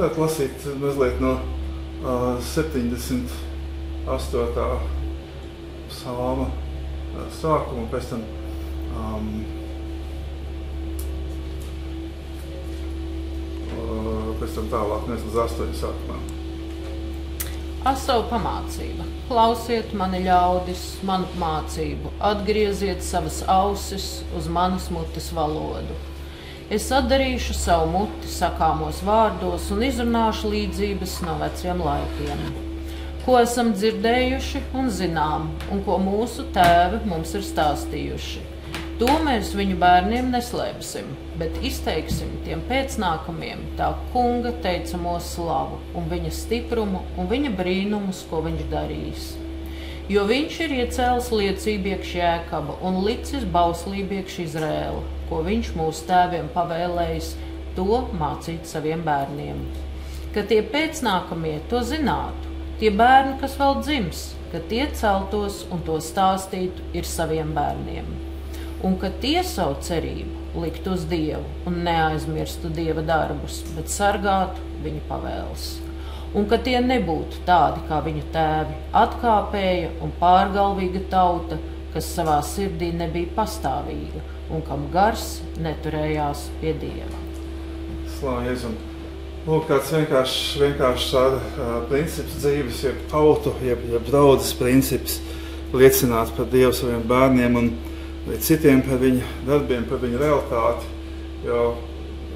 varētu lasīt mazliet no 78. psalma sākuma, pēc tam tālāk, mēs līdz 8 sākumā. Asavu pamācība. Klausiet mani ļaudis, manu mācību, atgrieziet savas ausis uz manas mutes valodu. Es atdarīšu savu muti sakāmos vārdos un izrunāšu līdzības no veciem laikiem, ko esam dzirdējuši un zinām, un ko mūsu tēvi mums ir stāstījuši. To mēs viņu bērniem neslēpsim, bet izteiksim tiem pēcnākamiem tā kunga teicamo slavu un viņa stiprumu un viņa brīnumus, ko viņš darīs. Jo viņš ir iecēlis liecību iekš Jēkaba un licis bauslību iekš Izrēla, ko viņš mūsu tēviem pavēlējis to mācīt saviem bērniem. Ka tie pēcnākamie to zinātu, tie bērni, kas vēl dzims, ka tie celtos un to stāstītu ir saviem bērniem. Un ka tie savu cerību likt uz Dievu un neaizmirstu Dieva darbus, bet sargātu viņa pavēles. Un ka tie nebūtu tādi kā viņu tēvi, atkāpēja un pārgalvīga tauta, kas savā sirdī nebija pastāvīga un kam gars neturējās pie Dieva. Slāva Jēzum. Lūk, tāds vienkāršs princips dzīves, jeb tautu, jeb draudzes princips liecināt par Dievu saviem bērniem un citiem par viņu darbiem, par viņu realitāti, jo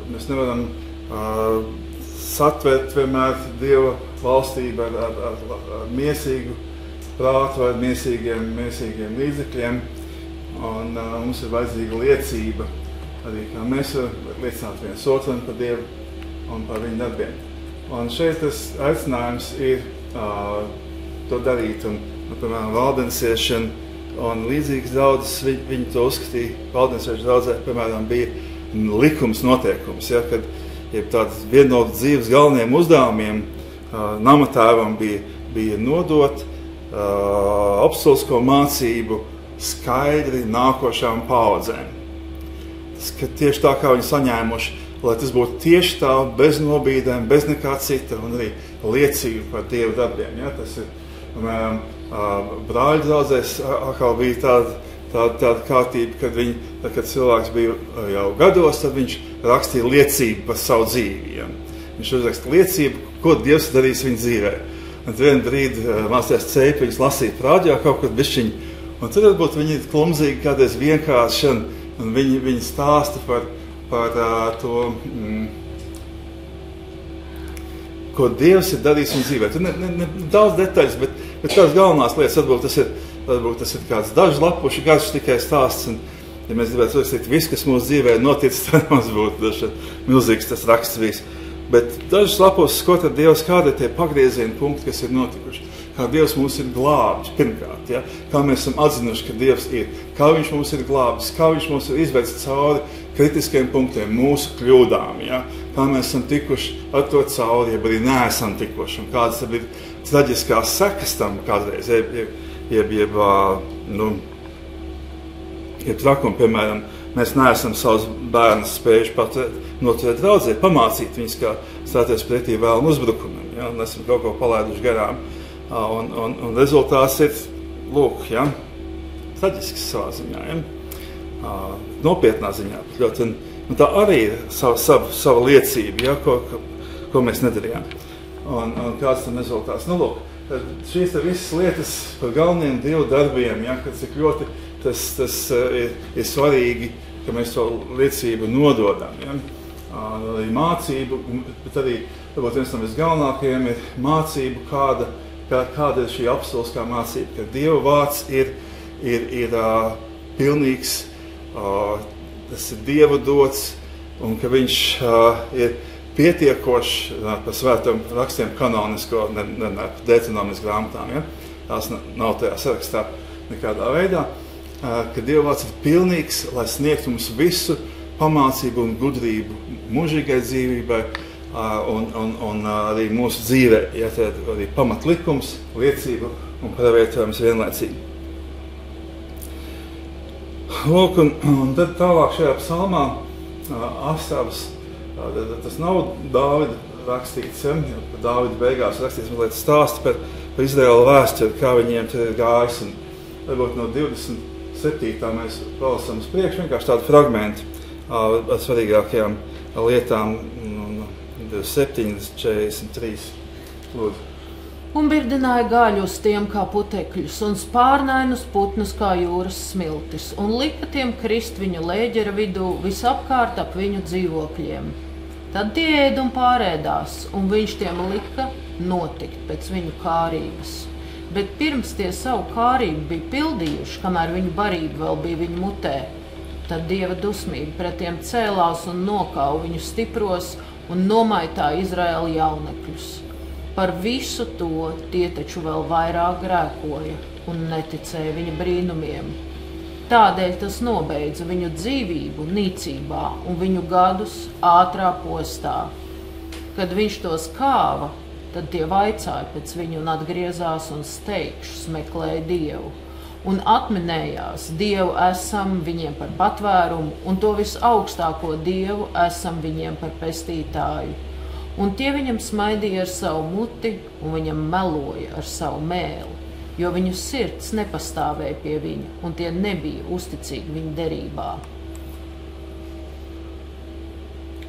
mēs nevaram satvert vienmēr Dieva valstību ar miesīgu prātu vai miesīgiem līdzekļiem, un mums ir vajadzīga liecība, arī kā mēs varam liecināt viens otram par Dievu un par viņu darbiem. Un šeit tas aicinājums ir to darīt, un piemēram, valdensiešana un līdzīgas draudzes, viņi to uzskatīja, valdensiešu draudzē, piemēram, bija likums noteikums, ja, kad viena no dzīves galvenajiem uzdevumiem namatēvam bija nodot apostolisko mācību skaidri nākošām paudzēm. Tieši tā, kā viņi saņēmuši, lai tas būtu tieši tā, bez nobīdēm, bez nekā cita, un arī liecība par Dieva darbiem. Ja, tas ir, piemēram, brāļu draudzēs atkal bija tāda kārtība, kad cilvēks bija jau gados, tad viņš rakstīja liecību par savu dzīvi. Ja. Viņš uzraksta liecību, ko Dievs darīs viņa dzīvē. Un vienu brīdi mācījās cēpiņus lasīt rādio kaut kad bišķiņu, un tad varbūt viņi ir klumzīgi kādreiz vienkārši, un viņi stāsta par to, ko Dievs ir darījis viņa dzīvē. Tur ne daudz detaļas, bet tās galvenās lietas, varbūt tas ir kāds dažu lapuši garš tikai stāsts, un ja mēs gribētu uzrakstīt visu, kas mūsu dzīvē noticis, tad mums būtu milzīgs tas raksts bijis. Bet dažus lapus, ko tad Dievs, kādi ir tie pagriezieni punkti, kas ir notikuši, kā Dievs mūs ir glābis pirmkārt, ja? Kā mēs esam atzinuši, ka Dievs ir, kā viņš mums ir glābis, kā viņš mums ir izveicis cauri kritiskiem punktiem, mūsu kļūdām, ja? Kā mēs esam tikuši ar to cauri, ja arī neesam tikuši, un kādas tad ir traģiskās sekas tam kādreiz, trakumi, piemēram, mēs neesam savus bērnus spējuši noturēt draudzē, pamācīt viņus, kā stāties pretī vēlnu uzbrukumiem, ja? Un esam kaut ko palaiduši garām, un rezultāts ir, lūk, ja? Traģisks savā ziņā, ja? Nopietnā ziņā, ļoti, un tā arī ir sava liecība, ja? Ko mēs nedarījām. Un kāds tam rezultāts? Nu, lūk, šīs visas lietas par galveniem Dieva darbiem, ja, kad cik ļoti tas ir svarīgi, ka mēs to liecību nododam. Ja. Arī mācību, bet arī, varbūt viens no visgalvenākajiem ir mācību, kāda ir šī apostoliskā mācība, ka Dieva vārds ir pilnīgs, tas ir Dieva dots, un ka viņš ir pietiekoši par svētiem rakstiem kanonisko, ne deuteronomisku grāmatām, ja? Tās nav tajā sarakstā nekādā veidā, ka Dieva vārds ir pilnīgs, lai sniegtu mums visu pamācību un gudrību mūžīgai dzīvībai un arī mūsu dzīvē, ja tad arī pamatlikums, liecība un pravietojums vienlaicīgi. Lūk, un tad tālāk šajā psalmā Asavs, tas nav Dāvida rakstīts, par Dāvidu beigās rakstīts mazliet stāsti par Izraēla vēsturi, kā viņiem tur ir gājis. Un varbūt no 27. mēs palasām uz priekšu vienkārši tādu fragmentu ar svarīgākajām lietām. 27, 43. Lūdzu. Un birdināja gaļus tiem kā putekļus, un spārnainus putnus kā jūras smiltis, un lika tiem krist viņu lēģera vidū visapkārt ap viņu dzīvokļiem. Tad tie ēd un pārēdās, un viņš tiem lika notikt pēc viņu kārības. Bet pirms tie savu kārību bija pildījuši, kamēr viņu barība vēl bija viņu mutē, tad Dieva dusmība pret tiem cēlās un nokauj viņu stipros un nomaitā Izraēla jaunekļus. Par visu to tie taču vēl vairāk grēkoja un neticēja viņa brīnumiem. Tādēļ tas nobeidza viņu dzīvību nīcībā un viņu gadus ātrā postā. Kad viņš tos kāva, tad tie vaicāja pēc viņu un atgriezās un steigšus meklēja Dievu. Un atminējās, Dievu esam viņiem par patvērumu, un to visaugstāko Dievu esam viņiem par pestītāju. Un tie viņam smaidīja ar savu muti, un viņam meloja ar savu mēli, jo viņu sirds nepastāvēja pie viņa, un tie nebija uzticīgi viņa derībā.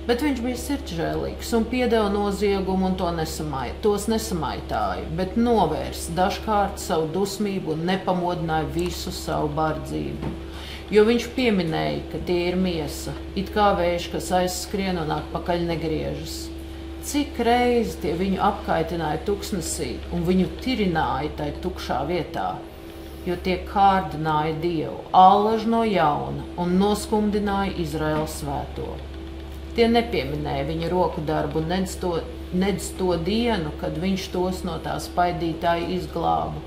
Bet viņš bija sirdsžēlīgs un piedeva noziegumu un tos nesamaitāja, bet novērs dažkārt savu dusmību un nepamodināja visu savu bardzību. Jo viņš pieminēja, ka tie ir miesa, it kā vējš, kas aizskrien un atpakaļ negriežas. Cik reizi tie viņu apkaitināja tuksnesī un viņu tirināja tai tukšā vietā, jo tie kārdināja Dievu, allaž no jauna un noskumdināja Izraēla svēto. Tie nepieminēja viņa roku darbu, nedz to dienu, kad viņš tos no tā spaidītāja izglāba,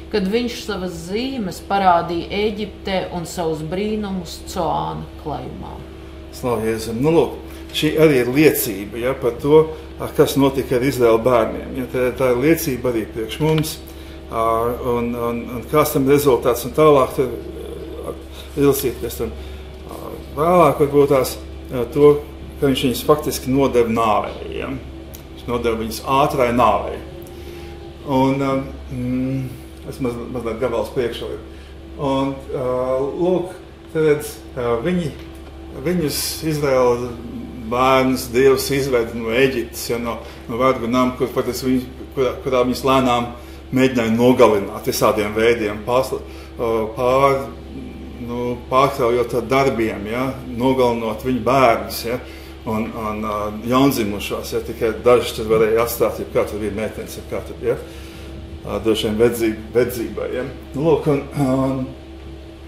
kad viņš savas zīmes parādīja Ēģiptē un savus brīnumus Coāna klajumā. Slavu Jēzum. Nu, lūk, šī arī ir liecība par to, kas notika ar Izraēla bērniem. Tā ir liecība arī priekš mums, un kāds tam rezultāts, un tālāk ilsīties. Vēlāk varbūt to, ka viņš viņus faktiski nodeva nāvei. Viņš nodeva viņus ātrai nāvei. Un es mazliet gabals priekšā. Un lūk, redz, viņus Izraēla bērnus Dievs izveda no Eģiptes, no vergunām, kurā viņus lēnām mēģināja nogalināt visādiem veidiem, pārkraujot ar darbiem, nogalinot viņu bērnus, un jaundzimušos, tikai daži tur varēja atstāt, ja kā tur bija meitenes, ja kā tur, došiem vedzībai. Lūk,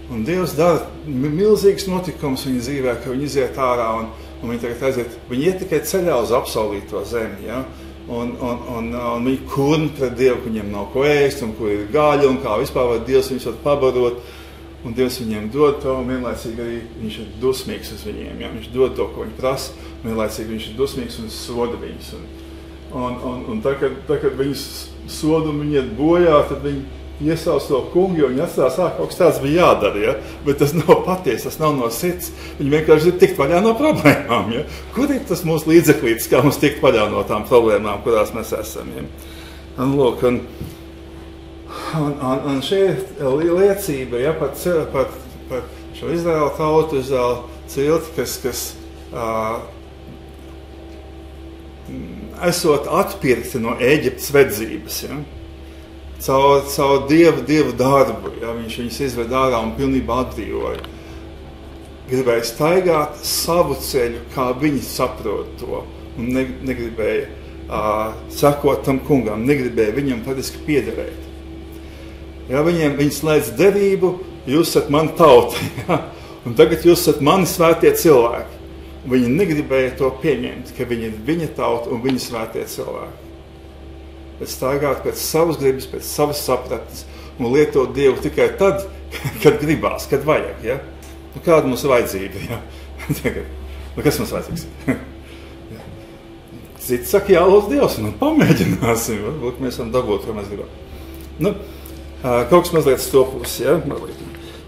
un Dievs dara milzīgs notikums viņa dzīvē, ka viņi iziet ārā, un viņi tagad aiziet, viņi iet tikai ceļā uz apsolīto zemi, un viņi kurn pret Dievu, ka viņiem nav ko ēst, un kur ir gaļa, un kā vispār var Dievs viņus var pabarot, un Dievs viņiem dod to, un vienlaicīgi arī viņš ir dusmīgs uz viņiem, viņš dod to, ko viņi prasa, un vienlaicīgi viņš ir dusmīgs un soda viņus. Un tā, kad viņus soda un viņi iet bojā, tad viņi iesauc to kungu, jo viņi atstās, kaut kas tāds bija jādara, bet tas nav patiesi, tas nav no sirds. Viņi vienkārši ir tikt vaļā no problēmām. Kur ir tas mūsu līdzeklītis, kā mums tikt vaļā no tām problēmām, kurās mēs esam? Un, lūk, un šī liecība par šo Izraēla tautu, Izraēla cilti, kas esot atpirkti no Ēģiptes vedzības, caur Dievu darbu, viņš viņus izved ārā un pilnībā atbrīvoja. Gribēja staigāt savu ceļu, kā viņi saprot to, un negribēja sekot tam kungam, negribēja viņam patiski piederēt. Viņi slēdz derību, jūs esat mani tauta, un tagad jūs esat mani svētie cilvēki. Viņi negribēja to pieņemt, ka viņi ir viņa tauta un viņa svētie cilvēki. Bet staigāt pēc savas gribas, pēc savas sapratnes un lietot Dievu tikai tad, kad gribās, kad vajag. Kāda mums ir vajadzība? Kas mums vajadzīgs? Cits saka, jālūdz Dievs, pamēģināsim. Varbūt mēs varam dabūt, ko mēs gribam. Kaut kas mazliet stopus.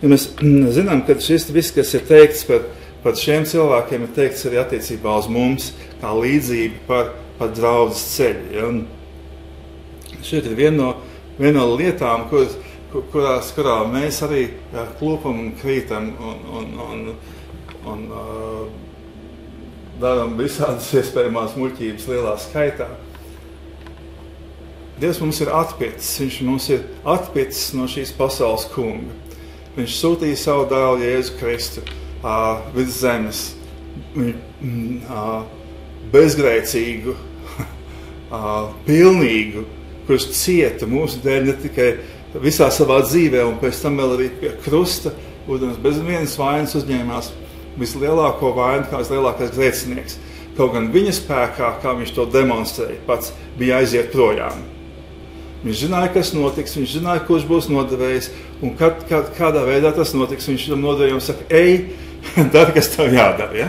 Mēs zinām, ka šis viss, kas ir teikts par šiem cilvēkiem, ir teikts arī attiecībā uz mums, kā līdzība par pa draudzes ceļu. Ja? Un šeit ir viena no lietām, kurā mēs arī klopam un krītam un darām visādas iespējamās muļķības lielā skaitā. Dievs mums ir atpiecis, viņš mums ir atpiecis no šīs pasaules kunga. Viņš sūtīja savu dēlu Jēzu Kristu virs zemes, bezgrēcīgu, pilnīgu, kurš cieta mūsu dēļ ne tikai visā savā dzīvē, un pēc tam vēl arī pie krusta, būdams bez vienas vainas uzņēmās vislielāko vainu, kā vislielākais grēcinieks. Kaut gan viņa spēkā, kā viņš to demonstrēja, pats bija aiziet projām. Viņš zināja, kas notiks, viņš zināja, kurš būs nodevējis, un kādā veidā tas notiks. Viņš tam nodevēja un saka, ej, dari, kas tev jādara. Ja?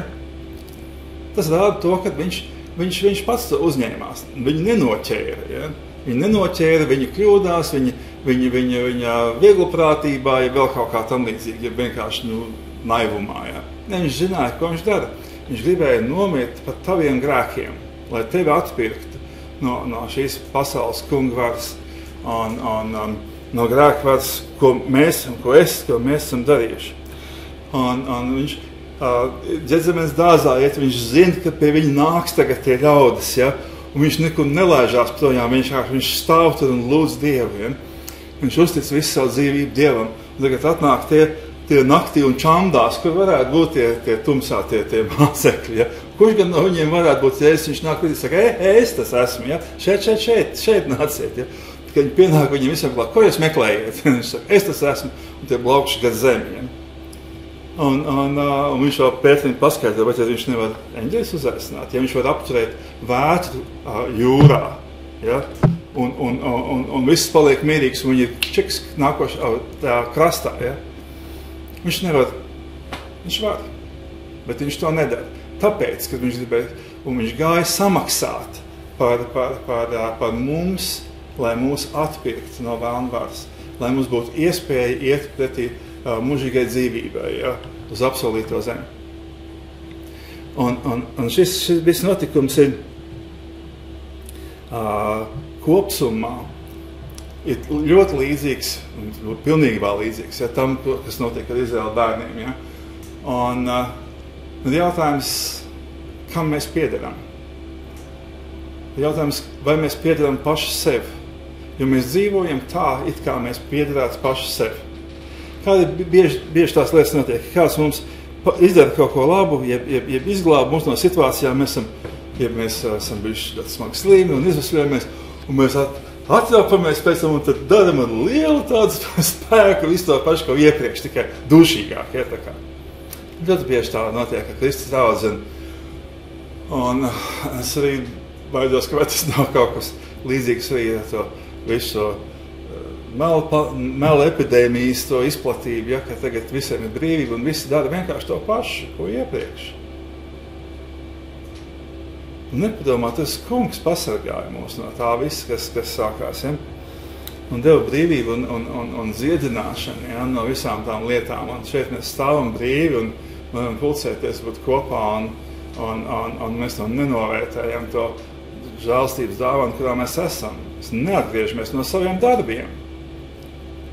Tas rāda to, ka viņš pats to uzņēmās. Viņu nenoķēra. Ja? Viņu nenoķēra, viņu kļūdās, viņa vieglprātībā, ja vēl kaut kā tam līdzīgi, ja vienkārši naivumā. Ja? Ne, viņš zināja, ko viņš dara. Viņš gribēja nomirt par taviem grēkiem, lai tevi atpirktu no šīs pasaules kunga varas un no grēka varas, ko mēs esam darījuši. Un viņš Ģedzemenes dārzā iet, viņš zina, ka pie viņa nāks tagad tie ļaudis, ja? Un viņš nekur nelaižās projām, viņš stāv tur un lūdz Dievu. Ja? Viņš uztic visu savu dzīvību Dievam. Un tagad atnāk tie naktī un čamdās, kur varētu būt tie tumsā, tie mācekļi. Ja? Kurš gan no viņiem varētu būt Jēzus? Viņš nāk līdzi, saka, es tas esmu, ja? šeit nāciet. Ja? Kad viņi pienāk, viņiem visam klāt, ko jūs meklējiet? Viņš saka, es tas esmu, un tie blaukši gar zemi. Ja? Un viņš vēl Pēterim paskaidro, vai viņš nevar eņģeļus uzaicināt, ja viņš var apturēt vētru jūrā, ja? un viss paliek mierīgs, un viņi ir čiks nākošā krastā. Ja? Viņš nevar, viņš var, bet viņš to nedara. Tāpēc, kad viņš gribēja, un viņš gāja samaksāt par mums, lai mūs atpirktu no vēlnvaras, lai mums būtu iespēja iet pretī mūžīgai dzīvībai, ja, uz apsolīto zemi. Un šis viss notikums ir kopsumā ir ļoti līdzīgs, un pilnībā līdzīgs, ja, tam, kas notiek ar Izraēla bērniem. Ja. Un jautājums, kam mēs piederam? Jautājums, vai mēs piederam paši sev? Jo mēs dzīvojam tā, it kā mēs piederētu paši sev. Kādi bieži tās lietas notiek? Kāds mums izdara kaut ko labu, jeb izglāba mums no situācijām, mēs esam bijuši ļoti smagi slīmi un izvesļojamies, un mēs atraupamies pēc tam un tad daram ar lielu tādu spēku visu to pašu, ko iepriekš, tikai dušīgāk. Ja, tā kā. Ļoti bieži tā notiek, ka Kristus draudz, un es arī baidos, ka tas nav kaut kas līdzīgs arī ar to visu melu epidēmijas to izplatību, ja, ka tagad visiem ir brīvība un visi dara vienkārši to pašu, ko iepriekš. Un nepadomā, tas kungs pasargāja mūs no tā viss, kas sākās, ja? Un deva brīvību un dziedināšanu, ja, no visām tām lietām. Un šeit mēs stāvam brīvi un varam pulcēties, būt kopā un mēs to nenovērtējam, to žēlstības dāvanu, kurā mēs esam. Mēs neatgriežamies no saviem darbiem,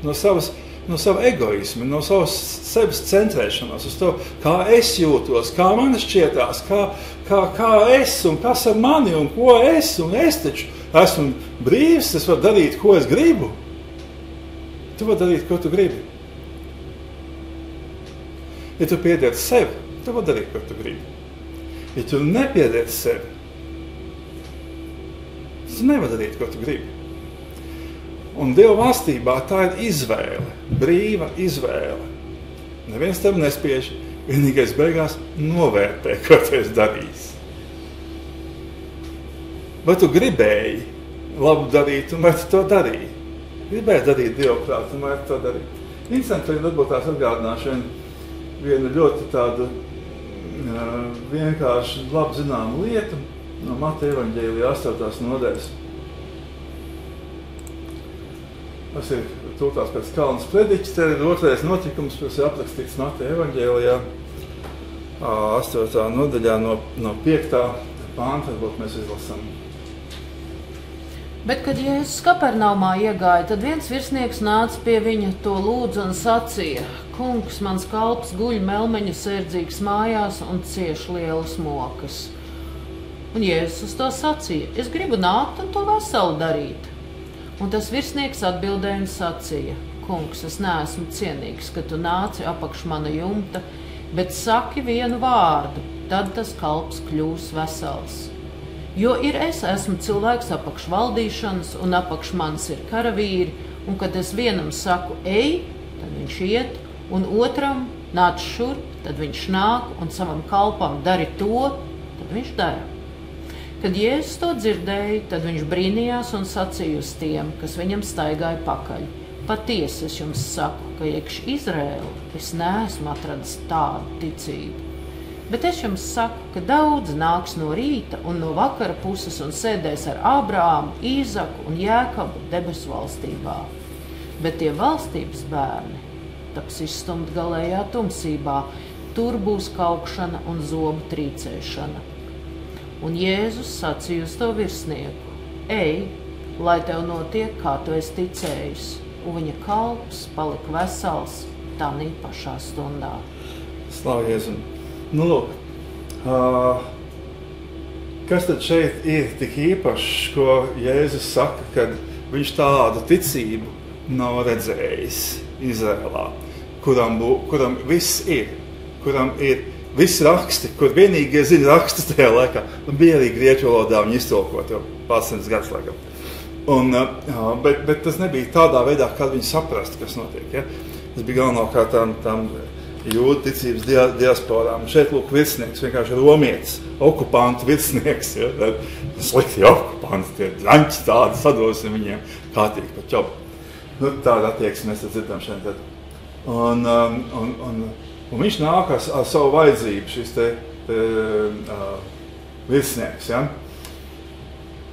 no sava egoisma, no savas sevis centrēšanās uz to, kā es jūtos, kā man šķietās, kā es un kas ar mani un ko es, un es taču esmu brīvs, es varu darīt, ko es gribu. Tu vari darīt, ko tu gribi. Ja tu piederi sev, tu vari darīt, ko tu gribi. Ja tu nepiederi sev, tu nevari darīt, ko tu gribi. Un Dieva valstībā tā ir izvēle, brīva izvēle. Neviens tev nespiež, vienīgais beigās novērtē, ko tu esi darījis. Vai tu gribēji labu darīt, un vai tu to darīji? Gribēji darīt Dieva prātu, un vai tu to darīji? Interesanti, varbūt tās atgādināšu vienu ļoti tādu vienkārši labi zināmu lietu no Mateja evaņģēlija 8. nodaļas. Tas ir tūlīt pēc Kalnas prediķis, te ir otrais notikums, kas ir aprakstīts Mateja evaņģēlijā 8. nodaļā no 5. pānta, varbūt mēs izlasām Bet, kad Jēzus Kapernaumā iegāja, tad viens virsnieks nāca pie viņa, to lūdza un sacīja: Kungs, mans kalps guļ melmeņu sērdzīgs mājās un cieš lielas mokas. Un Jēzus uz to sacīja: Es gribu nākt un to veselu darīt. Un tas virsnieks atbildēja un sacīja: Kungs, es neesmu cienīgs, ka tu nāci apakš mana jumta, bet saki vienu vārdu, tad tas kalps kļūs vesels. Jo es esmu cilvēks apakš valdīšanas, un apakš manis ir karavīri, un kad es vienam saku, ej, tad viņš iet, un otram nāc šurp, tad viņš nāk, un savam kalpam dari to, tad viņš dara. Kad Jēzus to dzirdēja, tad viņš brīnījās un sacīja uz tiem, kas viņam staigāja pakaļ: Patiesi es jums saku, ka iekš Izraēlu es neesmu atradis tādu ticību. Bet es jums saku, ka daudz nāks no rīta un no vakara puses un sēdēs ar Ābrāmu, Īzaku un Jēkabu debesu valstībā. Bet tie valstības bērni taps izstumt galējā tumsībā, tur būs kaukšana un zobu trīcēšana. Un Jēzus sacīja uz to virsnieku: Ej, lai tev notiek, kā tu esi ticējis. Un viņa kalps palika vesels tādā pašā stundā. Slavu Jēzum! Nu, lūk, kas tad šeit ir tik īpašs, ko Jēzus saka, kad viņš tādu ticību nav redzējis Izrēlā, kuram viss ir, kuram ir visi raksti, kur vienīgie zina rakstus tajā laikā. Bija arī grieķu valodā viņi iztulkot jau pārsimtas gadus laikam. Bet tas nebija tādā veidā, kā viņi saprast, kas notiek. Ja? Tas bija galvenokārt tam jūdu ticības diasporām. Šeit lūk virsnieks, vienkārši romietis, okupantu virsnieks. Ja? Slikti okupanti, tie draņķi tādi, sadosim viņiem kārtīgi pa ķobu. Nu, tāda attieksme mēs dzirdam šeit. Un viņš nāk ar savu vajadzību, šis virsnieks. Ja?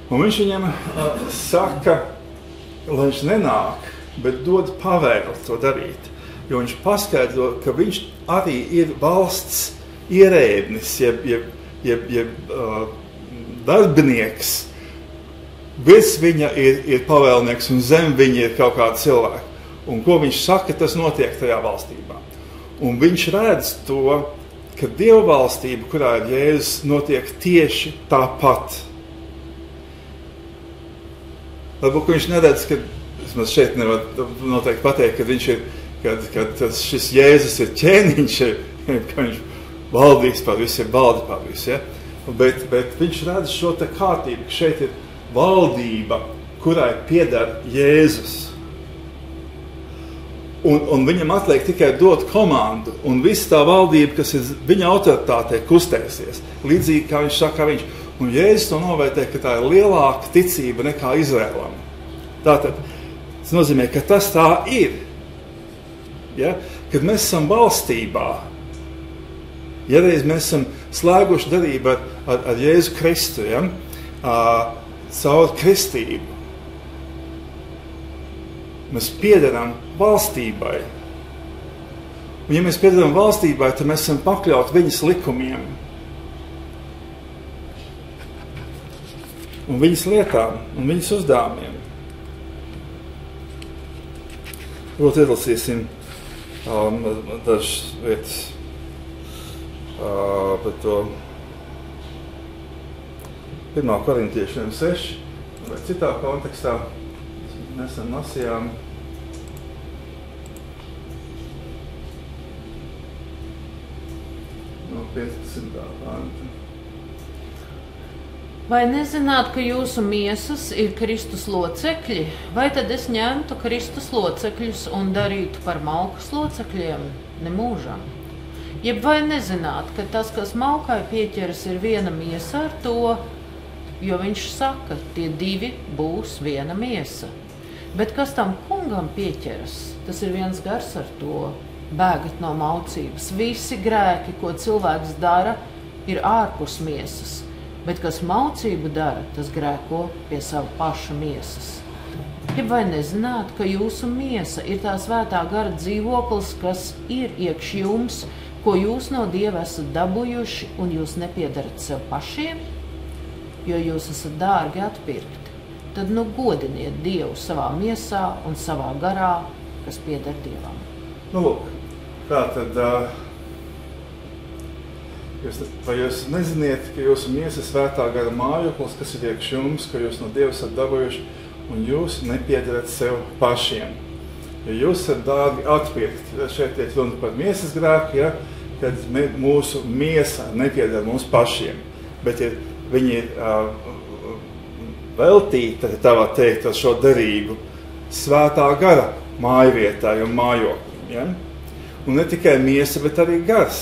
Un viņš viņam saka, lai viņš nenāk, bet dod pavēli to darīt. Jo viņš paskaidro, ka viņš arī ir valsts ierēdnis, jeb darbinieks. Virs viņa ir pavēlnieks un zem viņa ir kaut kāda cilvēka. Un ko viņš saka, tas notiek tajā valstībā. Un viņš redz to, ka Dieva valstība, kurā ir Jēzus, notiek tieši tāpat. Varbūt viņš neredz, ka vismaz šeit nevar noteikti pateikt, ka viņš ir, kad šis Jēzus ir ķēniņš, ka viņš valdīs par visu, ir valdi par visu. Ja? Bet viņš redz šo te kārtību, ka šeit ir valdība, kurai pieder Jēzus. Un viņam atliek tikai dot komandu, un visa tā valdība, kas ir viņa autoritātē, kustēsies. Līdzīgi kā viņš saka, un Jēzus to novērtē, ka tā ir lielāka ticība nekā Izrēlam. Tātad, tas nozīmē, ka tas tā ir. Ja? Kad mēs esam valstībā, ja reiz mēs esam slēguši darību ar Jēzu Kristu, ja? Caur kristību, mēs piederam valstībai. Un ja mēs piederam valstībai, tad mēs esam pakļauti viņas likumiem un viņas lietām un viņas uzdevumiem. Varbūt ielasīsim dažas vietas par to 1. Korintiešiem 6, vai citā kontekstā nesen lasījām. No 15. panta. Vai nezināt, ka jūsu miesas ir Kristus locekļi? Vai tad es ņemtu Kristus locekļus un darītu par malkas locekļiem? Nemūžam. Jeb vai nezināt, ka tas, kas malkai pieķeras, ir viena miesa ar to, jo viņš saka, tie divi būs viena miesa. Bet kas tam kungam pieķeras, tas ir viens gars ar to. Bēgat no maucības. Visi grēki, ko cilvēks dara, ir ārpus miesas. Bet kas maucību dara, tas grēko pie sava paša miesas. Ja vai nezināt, ka jūsu miesa ir tā svētā gara dzīvoklis, kas ir iekš jums, ko jūs no Dieva esat dabūjuši, un jūs nepiedarat sev pašiem, jo jūs esat dārgi atpirkti. tad nu godiniet Dievu savā miesā un savā garā, kas pieder Dievam. Nu, lūk, tā tad, vai jūs neziniet, ka jūsu miesa svētā gara mājoklis, kas ir iekš jums, ka jūs no Dieva esat dabūjuši, un jūs nepiederat sev pašiem. Ja jūs esat dārgi atpirkti, šeit ir runa par miesas grēku, ja, kad mūsu miesa nepieder mums pašiem, bet viņi ir veltīti, tā var teikt, ar šo derību svētā gara mājvietai un mājoklim. Ja? Un ne tikai miesa, bet arī gars.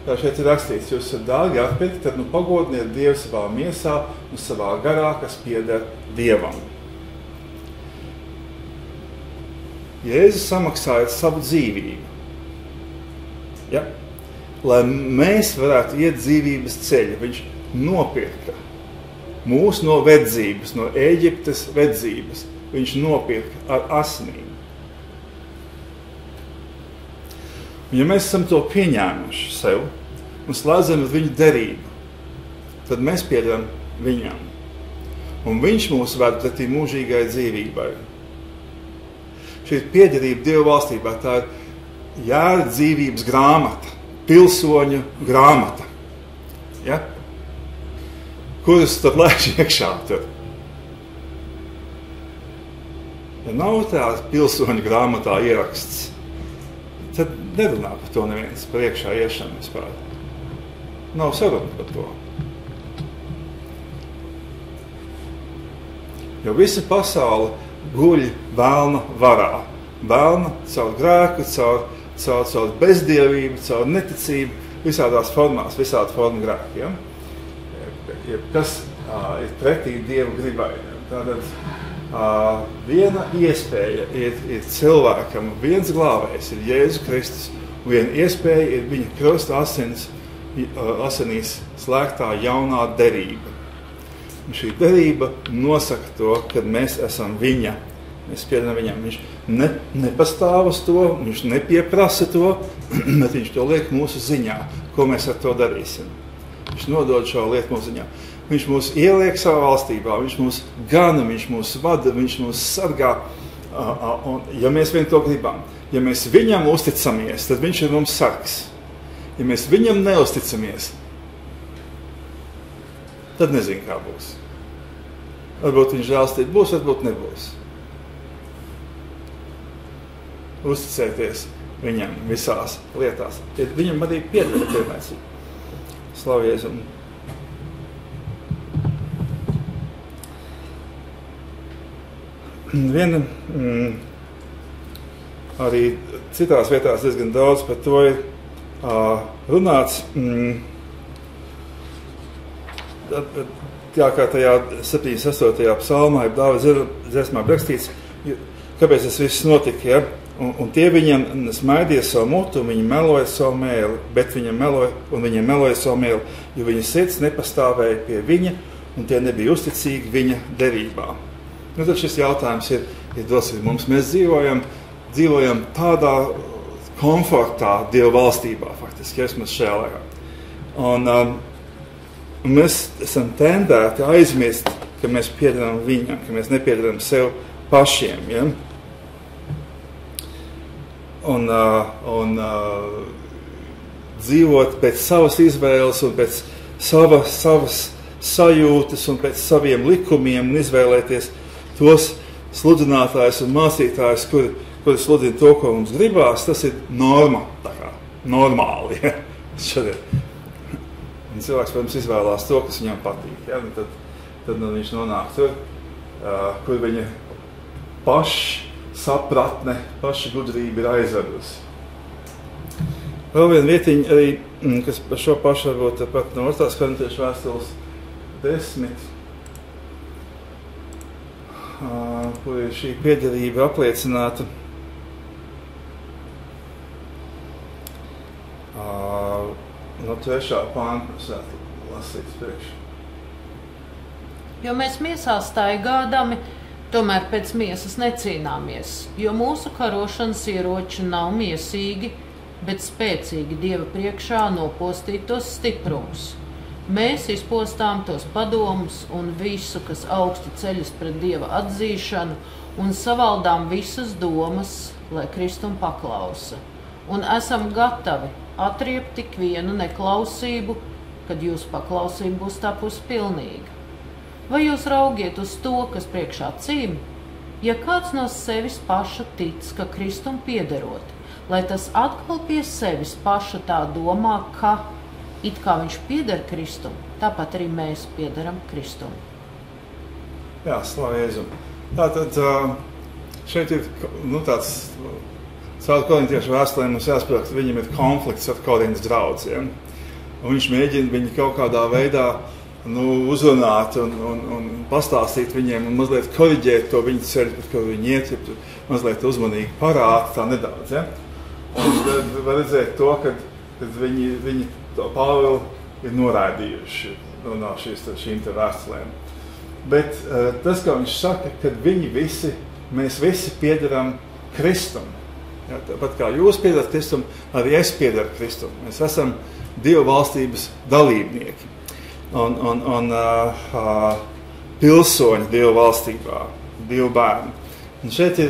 Tā šeit ir rakstīts, jūs esat dārgi atpirkti, tad nu pagodiniet Dievu savā miesā un savā garā, kas pieder Dievam. Jēzus samaksāja savu dzīvību, ja? Lai mēs varētu iet dzīvības ceļu. Viņš nopirka mūs no verdzības, no Ēģiptes verdzības. Viņš nopirka ar asinīm. Un ja mēs esam to pieņēmuši sev un slēdzam ar viņu derību, tad mēs piederam viņam. Un viņš mūs ved pretī mūžīgai dzīvībai. Šī ir piederība Dieva valstībā. Tā ir jēra dzīvības grāmata, pilsoņu grāmata. Ja? Kuras tad lēš iekšā tur? Ja nav tās pilsoņu grāmatā ieraksts, tad nerunā par to neviens, par iekšā iešanu vispār. Nav saruna par to. Jo visa pasaule guļ velna varā. Velna caur grēku, caur bezdievību, caur neticību, visādās formās, visādi formu grēki. Ja? Kas ir pretī Dieva gribai. Tātad viena iespēja ir cilvēkam, viens glāvējs ir Jēzus Kristus, un viena iespēja ir viņa krusta asinīs slēgtā jaunā derība. Un šī derība nosaka to, kad mēs esam viņa. Mēs piederam viņam. Viņš nepastāv uz to, viņš nepieprasa to, bet viņš to liek mūsu ziņā, ko mēs ar to darīsim. Viņš nodod šo lietu mūsu ziņā. Viņš mūs ieliek savā valstībā, viņš mūs gana, viņš mūs vada, viņš mūs sargā. Un, ja mēs vien to gribam, ja mēs viņam uzticamies, tad viņš ir mums sargs. Ja mēs viņam neusticamies, tad nezinu, kā būs. Varbūt viņš žēlstīt būs, varbūt nebūs. Uzticēties viņam visās lietās. Viņam arī pieder piemēcīgi. Slavu Jēzum. Viena arī citās vietās diezgan daudz par to ir runāts. Tā kā tajā 78. psalmā ir Dāvida dziesmā rakstīts, kāpēc tas viss notika, ja? Un tie viņam smaidīja savu mutu, viņi meloja savu mēli, bet viņam meloja savu mēli, jo viņa sirds nepastāvēja pie viņa, un tie nebija uzticīgi viņa derībā. Nu, tad šis jautājums ir dos mums. Mēs dzīvojam tādā komfortā Dieva valstībā, faktiski, ja esmu šajā laikā. Un mēs esam tendēti aizmirst, ka mēs piederam viņam, ka mēs nepiederam sev pašiem. Ja? Un dzīvot pēc savas izvēles un pēc savas sajūtas un pēc saviem likumiem un izvēlēties tos sludinātājus un mācītājus, kuri sludina to, ko mums gribās, tas ir norma, tā kā normāli. Ja? Un cilvēks, protams, izvēlās to, kas viņam patīk. Ja? Tad viņš nonāk tur, kur viņa sapratne, paša gudrība ir aizvedusi. Vēl viena vietiņa arī, kas par šo pašu varbūt pat no 2. Korintiešu vēstules 10, kur ir šī piederība apliecināta. No 3. pānta mēs varētu lasīt priekš. Jo mēs miesā staigādami, tomēr pēc miesas necīnāmies, jo mūsu karošanas ieroči nav miesīgi, bet spēcīgi Dieva priekšā nopostītos stiprums. Mēs izpostām tos padomus un visu, kas augsti ceļas pret Dieva atzīšanu, un savaldām visas domas, lai Kristum paklausa. Un esam gatavi atriept tik vienu neklausību, kad jūsu paklausība būs tapusi pilnīga. Vai jūs raugiet uz to, kas priekšā cīm? Ja kāds no sevis paša tic, ka Kristum piederot, lai tas atkal pie sevis paša tā domā, ka it kā viņš pieder Kristum, tāpat arī mēs piederam Kristum. Jā, slavu Jēzum. Tātad šeit ir tāds, caur korintiešu vēstulēm mums jāsaprot, ka viņam ir konflikts ar Korintas draudziem. Un viņš mēģina viņu kaut kādā veidā uzrunāt un pastāstīt viņiem un mazliet koriģēt to viņu ceļu, par ko viņi iet, ja mazliet uzmanīgi parāda tā nedaudz. Ja? Un tad var redzēt to, kad viņi Pāvilu ir noraidījuši no šīm te vēstulēm. Bet tas, kā viņš saka, kad mēs visi piederam Kristum. Ja, tāpat kā jūs piedarat Kristum, arī es piedaru Kristum. Mēs esam Dieva valstības dalībnieki un pilsoņi Dieva valstībā, Dieva bērni. Un šeit ir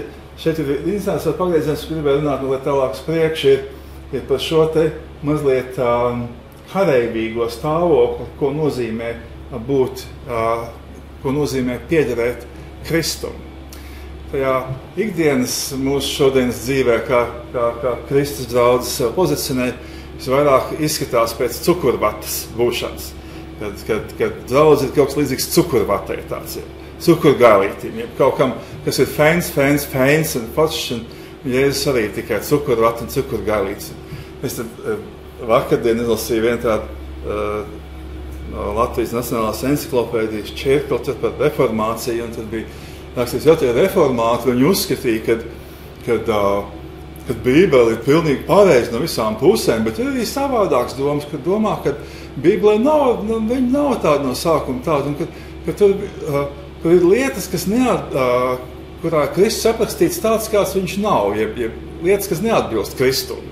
interesants pagrieziens, ko gribēju runāt, lai tālāk priekš ir par šo te mazliet kareivīgo stāvokli, ko nozīmē piederēt Kristum. Tajā ikdienas mūsu šodienas dzīvē, kā Kristus draudzes sev pozicionē, visvairāk izskatās pēc cukurvatas būšanas. Kad draudze ir kaut kas līdzīgs cukurvatai, tāds ir cukurgālītīm, kaut kam, kas ir feins un foršs, un Jēzus arī tikai cukurvata un cukurgālītis. Es tad vakardien izlasīju vienu tādu no Latvijas Nacionālās enciklopēdijas čērkli par reformāciju, un tad bija rakstīts, jo tie reformāti, viņi uzskatīja, kad Bībele ir pilnīgi pareiza no visām pusēm, bet ir arī savādāks domas, kad domā, ka Bībelē nav tāda no sākuma tāda, un ka tur ir lietas, kas kurā Kristus aprakstīts tāds, kāds viņš nav, jeb lietas, kas neatbilst Kristum.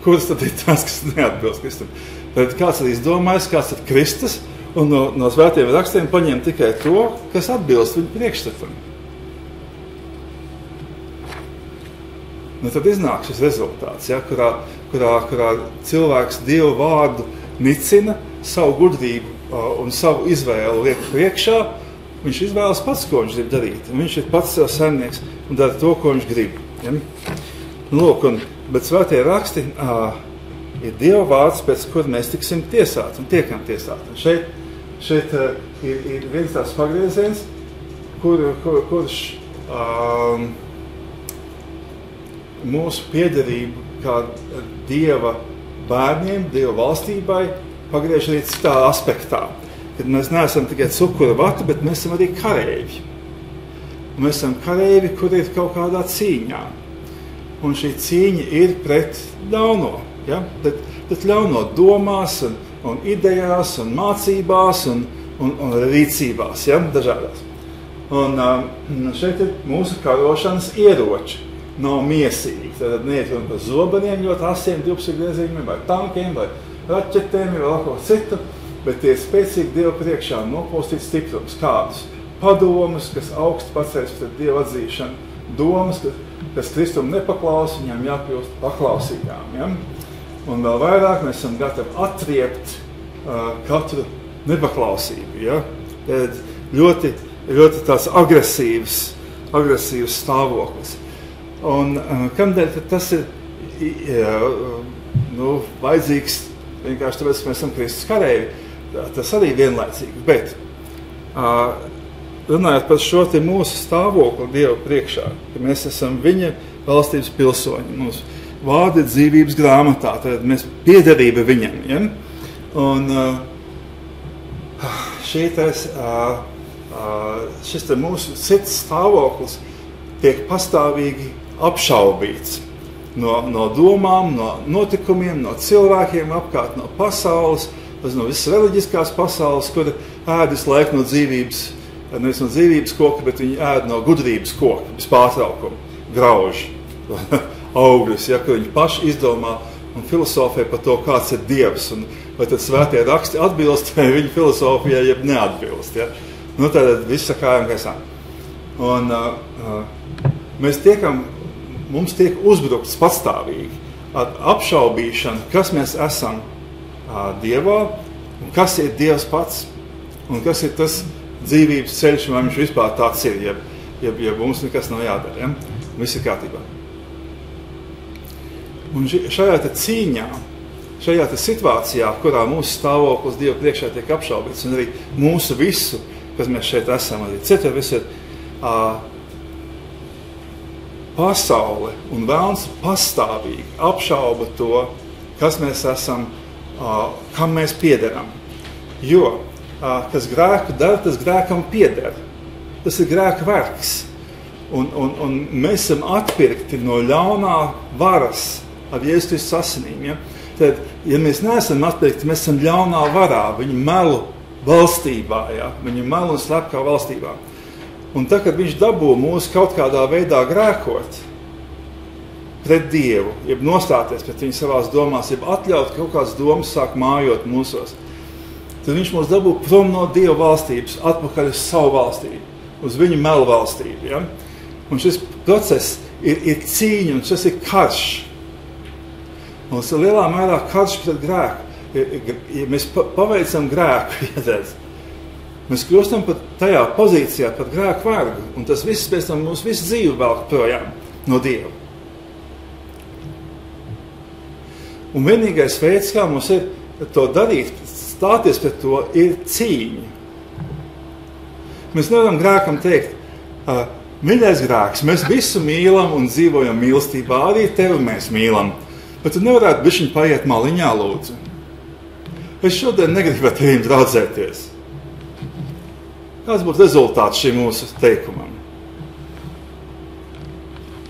Kuras tad ir tās, kas neatbilst Kristum? Tad kāds ir izdomājis, kāds ir Kristus, un no svētiem rakstiem paņem tikai to, kas atbilst viņu priekšstatam. Tad iznāk šis rezultāts, ja, kurā cilvēks Dievu vārdu nicina, savu gudrību un savu izvēlu liek priekšā. Viņš izvēlas pats, ko viņš grib darīt. Viņš ir pats sev saimnieks un dara to, ko viņš grib. Ja? Bet svētie raksti ir Dieva vārds, pēc kur mēs tiksim tiesāti un tiekam tiesāti. Un šeit ir viens tās pagrieziens, kurš mūsu piederību kā Dieva bērniem, Dieva valstībai pagriež arī citā aspektā. Kad mēs neesam tikai cukura vati, bet mēs esam arī kareivi. Un mēs esam kareivi, kur ir kaut kādā cīņā. Un šī cīņa ir pret ļauno. Ja? Pret ļauno domās un idejās un mācībās un rīcībās, ja? Dažādās. Un šeit ir mūsu karošanas ieroči. Nav miesīgi. Tad neiet runa par zobeniem ļoti asiem, divpusgriezīgiem, vai tankiem, vai raķetēm, vai vēl ko citu, bet tie spēcīgi Dieva priekšā nopostīt stiprums. Kādus padomus, kas augsti paceļas pret Dieva atzīšanu. Domas, kas Kristum nepaklausa, viņam jākļūst paklausīgām. Ja? Un vēl vairāk mēs esam gatavi atriept katru nepaklausību. Ja? Ļoti tāds agresīvs stāvoklis. Un kamdēļ tas ir vajadzīgs vienkārši tāpēc, ka mēs esam Kristus kareivi, tas arī vienlaicīgi. Bet runājot par šo te mūsu stāvokli Dieva priekšā, ka mēs esam viņa valstības pilsoņi, mūsu vārdi dzīvības grāmatā, tad mēs piederība viņam. Ja? Un šis te mūsu cits stāvoklis tiek pastāvīgi apšaubīts no domām, no notikumiem, no cilvēkiem apkārt, no pasaules, no visas reliģiskās pasaules, kur ēd visu laiku no dzīvības, nevis no dzīvības koka, bet viņi ēd no gudrības koka, bez pārtraukuma, grauž augļus, ja, kur viņi paši izdomā un filosofē par to, kāds ir Dievs, un vai tad svētie raksti atbilst viņa filosofijai, jeb neatbilst. Ja? Nu, tad viss sakājam, kā esam. Un mums tiek uzbrukts patstāvīgi ar apšaubīšanu, kas mēs esam Dievā, un kas ir Dievs pats, un kas ir tas dzīvības ceļš, vai viņš vispār tāds ir, ja mums nekas nav jādara. Ja? Viss ir kārtībā. Un šajā te cīņā, šajā te situācijā, kurā mūsu stāvoklis Dieva priekšā tiek apšaubīts, un arī mūsu visu, kas mēs šeit esam, arī citur visur, pasaule un vēlns pastāvīgi apšauba to, kas mēs esam, kam mēs piederam. Jo, kas grēku dara, tas grēkam pieder. Tas ir grēka vergs. Un mēs esam atpirkti no ļaunā varas ar Jēzus Kristus asinīm. Ja? Tad, ja mēs neesam atpirkti, mēs esam ļaunā varā, viņu melu valstībā, ja? Viņu melu un slepkā valstībā. Un tad, kad viņš dabū mūs kaut kādā veidā grēkot pret Dievu, jeb nostāties pret viņu savās domās, jeb atļaut kaut kādas domas sāk mājot mūsos, tad viņš mūs dabū prom no Dieva valstības, atpakaļ uz savu valstību, uz viņu melu valstību. Ja? Un šis process ir cīņa, un šis ir karš. Un tas ir lielā mērā karš pret grēku. Ja mēs paveicam grēku, mēs kļūstam pat tajā pozīcijā par grēku vergu, un tas viss pēc tam mūsu visu dzīvi velk projām no Dieva. Un vienīgais veids, kā mums ir to darīt, stāties pret to, ir cīņa. Mēs nevaram grēkam teikt, mīļais grēks, mēs visu mīlam un dzīvojam mīlestībā, arī tevi mēs mīlam, bet tu nevarētu bišķiņ paiet maliņā, lūdzu. Es šodien negribu ar tevīm draudzēties. Kāds būtu rezultāts šim mūsu teikumam?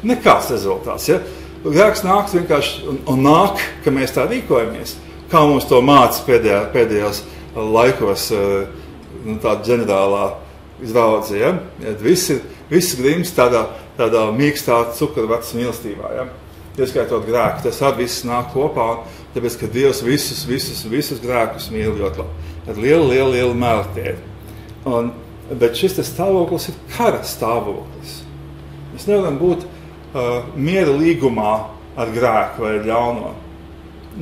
Nekāds rezultāts, ja? Grēks nāk vienkārši un nāk, ka mēs tā rīkojamies. Kā mums to māca pēdējos laikos tāda ģenerālā draudze, ja? Visi grims tādā mīkstā cukurvats mīlestībā, ja? Ieskaitot grēku, tas arī viss nāk kopā, tāpēc, ka Dievs visus grēkus mīl ļoti labi. Ar lielu mērķi. Bet šis stāvoklis ir kara stāvoklis. Mēs nevaram būt miera līgumā ar grēku vai ļauno.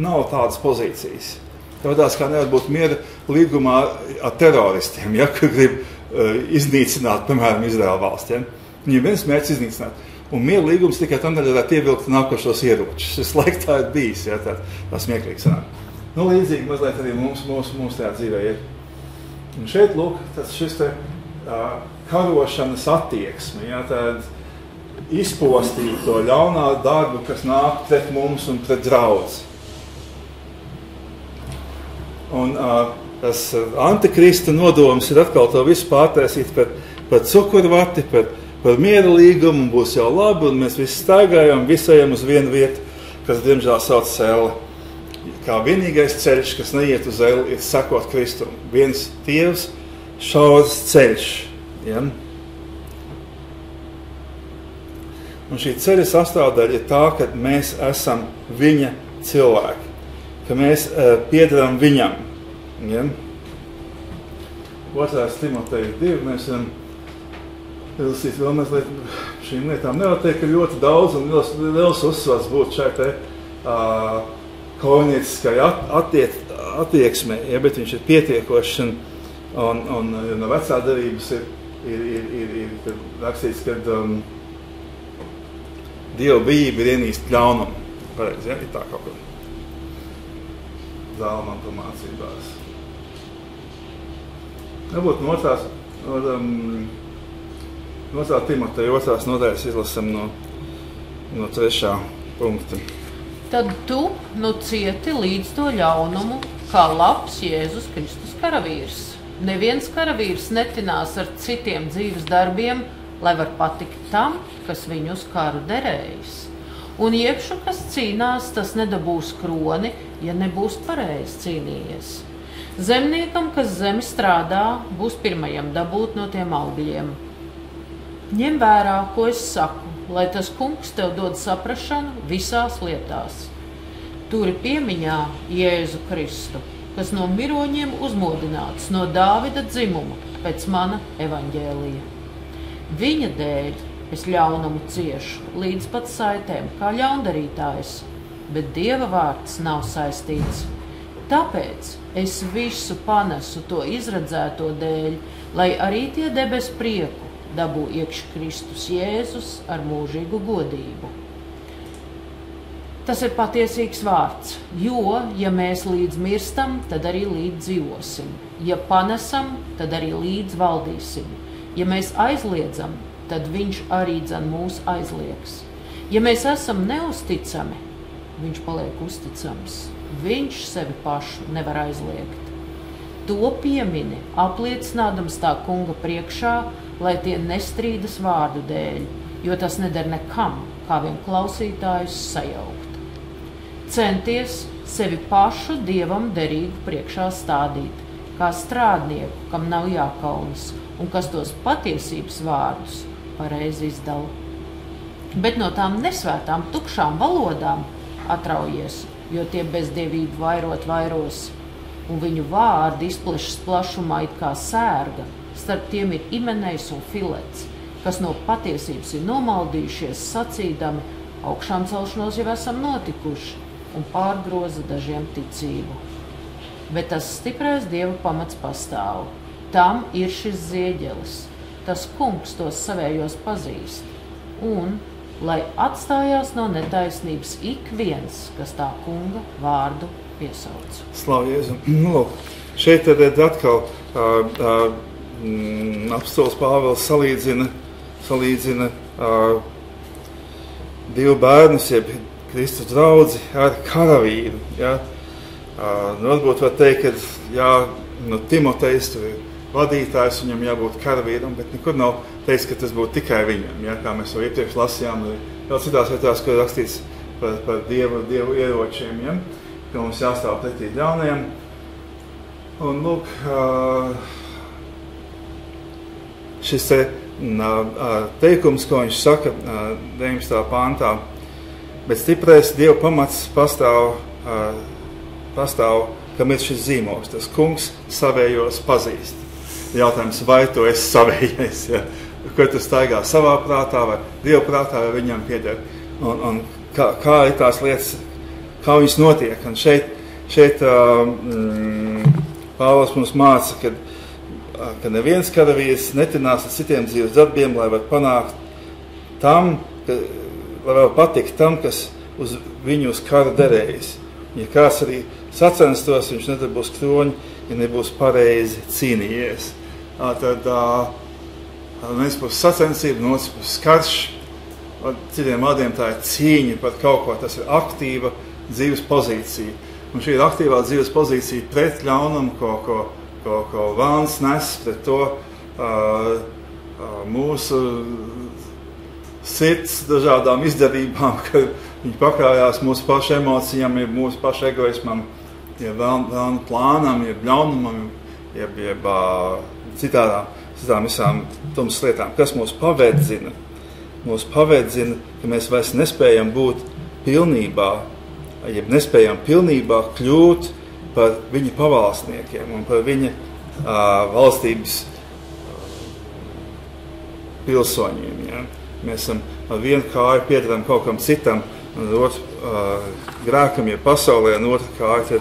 Nav tādas pozīcijas. Tādās kā nevar būt miera līgumā ar teroristiem, ja, kur grib iznīcināt, piemēram, Izraēla valsts. Ja. Viņiem viens mērķis iznīcināt. Un miera līgums tikai tam varētu ievilkt nākošos ieročus. Es laiku tā ir bijis, ja, tā smieklīgi sanāk. Nu, līdzīgi mazliet arī mums tajā dzīvē ir. Un šeit, lūk, šis te karošanas attieksme, ja, tad izpostīt to ļaunā darbu, kas nāk pret mums un pret draudz. Un tas antikrista nodoms ir atkal to visu pārtaisīt par cukurvati, par miera līgumu, un būs jau labi, un mēs visi staigājam, visajam uz vienu vietu, kas, diemžēl, sauc selle. Kā vienīgais ceļš, kas neiet uz elli, ir sekot Kristum. Viens tievs, šaurs ceļš. Ja? Un šī ceļa sastāvdaļa ir tā, ka mēs esam viņa cilvēki. Ka mēs piederam viņam. Ja? 2. Timoteja 2. Mēs varam ilsīt vēl mazliet šīm lietām. Nevar teikt, ka ļoti daudz un liels uzsvars būtu šai te kaunieciskai attieksmei, ja, bet viņš ir pietiekošs un no vecā darības ir rakstīts, ka Dieva bijība ir ienīst ļaunumu. Pareizi, ja, ir tā kaut kā Zālamantu mācībās. Nebūtu no 2. Timoteja 2. nodaļas izlasam no 3. punkta. Tad tu cieti līdz to ļaunumu, kā labs Jēzus Kristus karavīrs. Neviens karavīrs netinās ar citiem dzīves darbiem, lai var patikt tam, kas viņu uz karu derējis. Un jebšu, kas cīnās, tas nedabūs kroni, ja nebūs pareizi cīnījies. Zemniekam, kas zemi strādā, būs pirmajam dabūt no tiem augļiem. Ņem vērā, ko es saku, lai tas kungs tev dod saprašanu visās lietās. Turi piemiņā Jēzu Kristu. kas no miroņiem uzmodināts no Dāvida dzimuma pēc mana evaņģēlija. Viņa dēļ es ļaunumu ciešu līdz pat saitēm, kā ļaundarītājs, bet Dieva vārds nav saistīts. Tāpēc es visu panesu to izredzēto dēļ, lai arī tie debes prieku dabū iekš Kristus Jēzus ar mūžīgu godību. Tas ir patiesīgs vārds, jo, ja mēs līdz mirstam, tad arī līdz dzīvosim. Ja panesam, tad arī līdz valdīsim. Ja mēs aizliedzam, tad viņš arī dzen mūs aizliegs. Ja mēs esam neusticami, viņš paliek uzticams. Viņš sevi pašu nevar aizliegt. To piemini, apliecinādams tā kunga priekšā, lai tie nestrīdas vārdu dēļ, jo tas neder nekam, kā vien klausītājus sajaukt. Centies sevi pašu Dievam derīgu priekšā stādīt, kā strādnieku, kam nav jākaunas, un kas tos patiesības vārdus pareizi izdala. Bet no tām nesvētām tukšām valodām atraujies, jo tie bezdievību vairot vairos, un viņu vārdi izplešas plašumā it kā sērga, starp tiem ir Imenejs un Filets, kas no patiesības ir nomaldījušies sacīdami, augšām celšanos jau esam notikuši, un pārgroza dažiem ticību. Bet tas stiprais Dieva pamats pastāv. Tam ir šis zieģelis. Tas kungs tos savējos pazīst. Un, lai atstājās no netaisnības ik viens, kas tā kunga vārdu piesauc. Slavu Jēzum. Lūk, šeit tad atkal apostols Pāvils salīdzina divu bērnus, jeb Kristus draudzi ar karavīru. Ja? Varbūt var teikt, ka Timotejs tur ir vadītājs, viņam jābūt karavīram, bet nekur nav teiks, ka tas būtu tikai viņam. Ja? Kā mēs jau iepriekš lasījām, vēl citās vietās, kur rakstīts par dievu ieročiem, ja? Ka mums jāstāv pretī ļaunajiem. Un lūk, šis teikums, ko viņš saka 19. pāntā, bet stiprais Dieva pamats pastāv, kam ir šis zīmogs. Tas kungs savējos pazīst. Jautājums, vai tu esi savējais, ja? Ko tu staigā savā prātā, vai Dieva prātā, vai viņam pieder. Un kā ir tās lietas, kā viņas notiek. Un šeit Pāvils mums māca, ka neviens karavīrs netinās ar citiem dzīves darbiem, lai var panākt tam, lai vēl patikt tam, kas uz viņu uz kara derējis. Ja kāds arī sacenstos, viņš nedabūs kroņu, ja nebūs pareizi cīnījies. Tad viens puses sacensība, no otras puses karš. Citiem vārdiem tā ir cīņa par kaut ko, tas ir aktīva dzīves pozīcija. Un šī ir aktīvā dzīves pozīcija pret ļaunumu, ko vēlns nes, pret to mūsu sirds dažādām izdarībām, ka viņi pakrājās mūsu pašu emocijām, jeb mūsu pašu egoismam, jeb vēlna plānam, jeb ļaunumam, jeb citām visām tumsas lietām. Kas mūs paverdzina? Mūs paverdzina, ka mēs vairs nespējam būt pilnībā, jeb nespējam pilnībā kļūt par viņa pavalsniekiem un par viņa valstības pilsoņiem. Ja? Mēs esam ar vienu kāju piedaram kaut kam citam, un otru grēkam, ja pasaulē, un otru kāju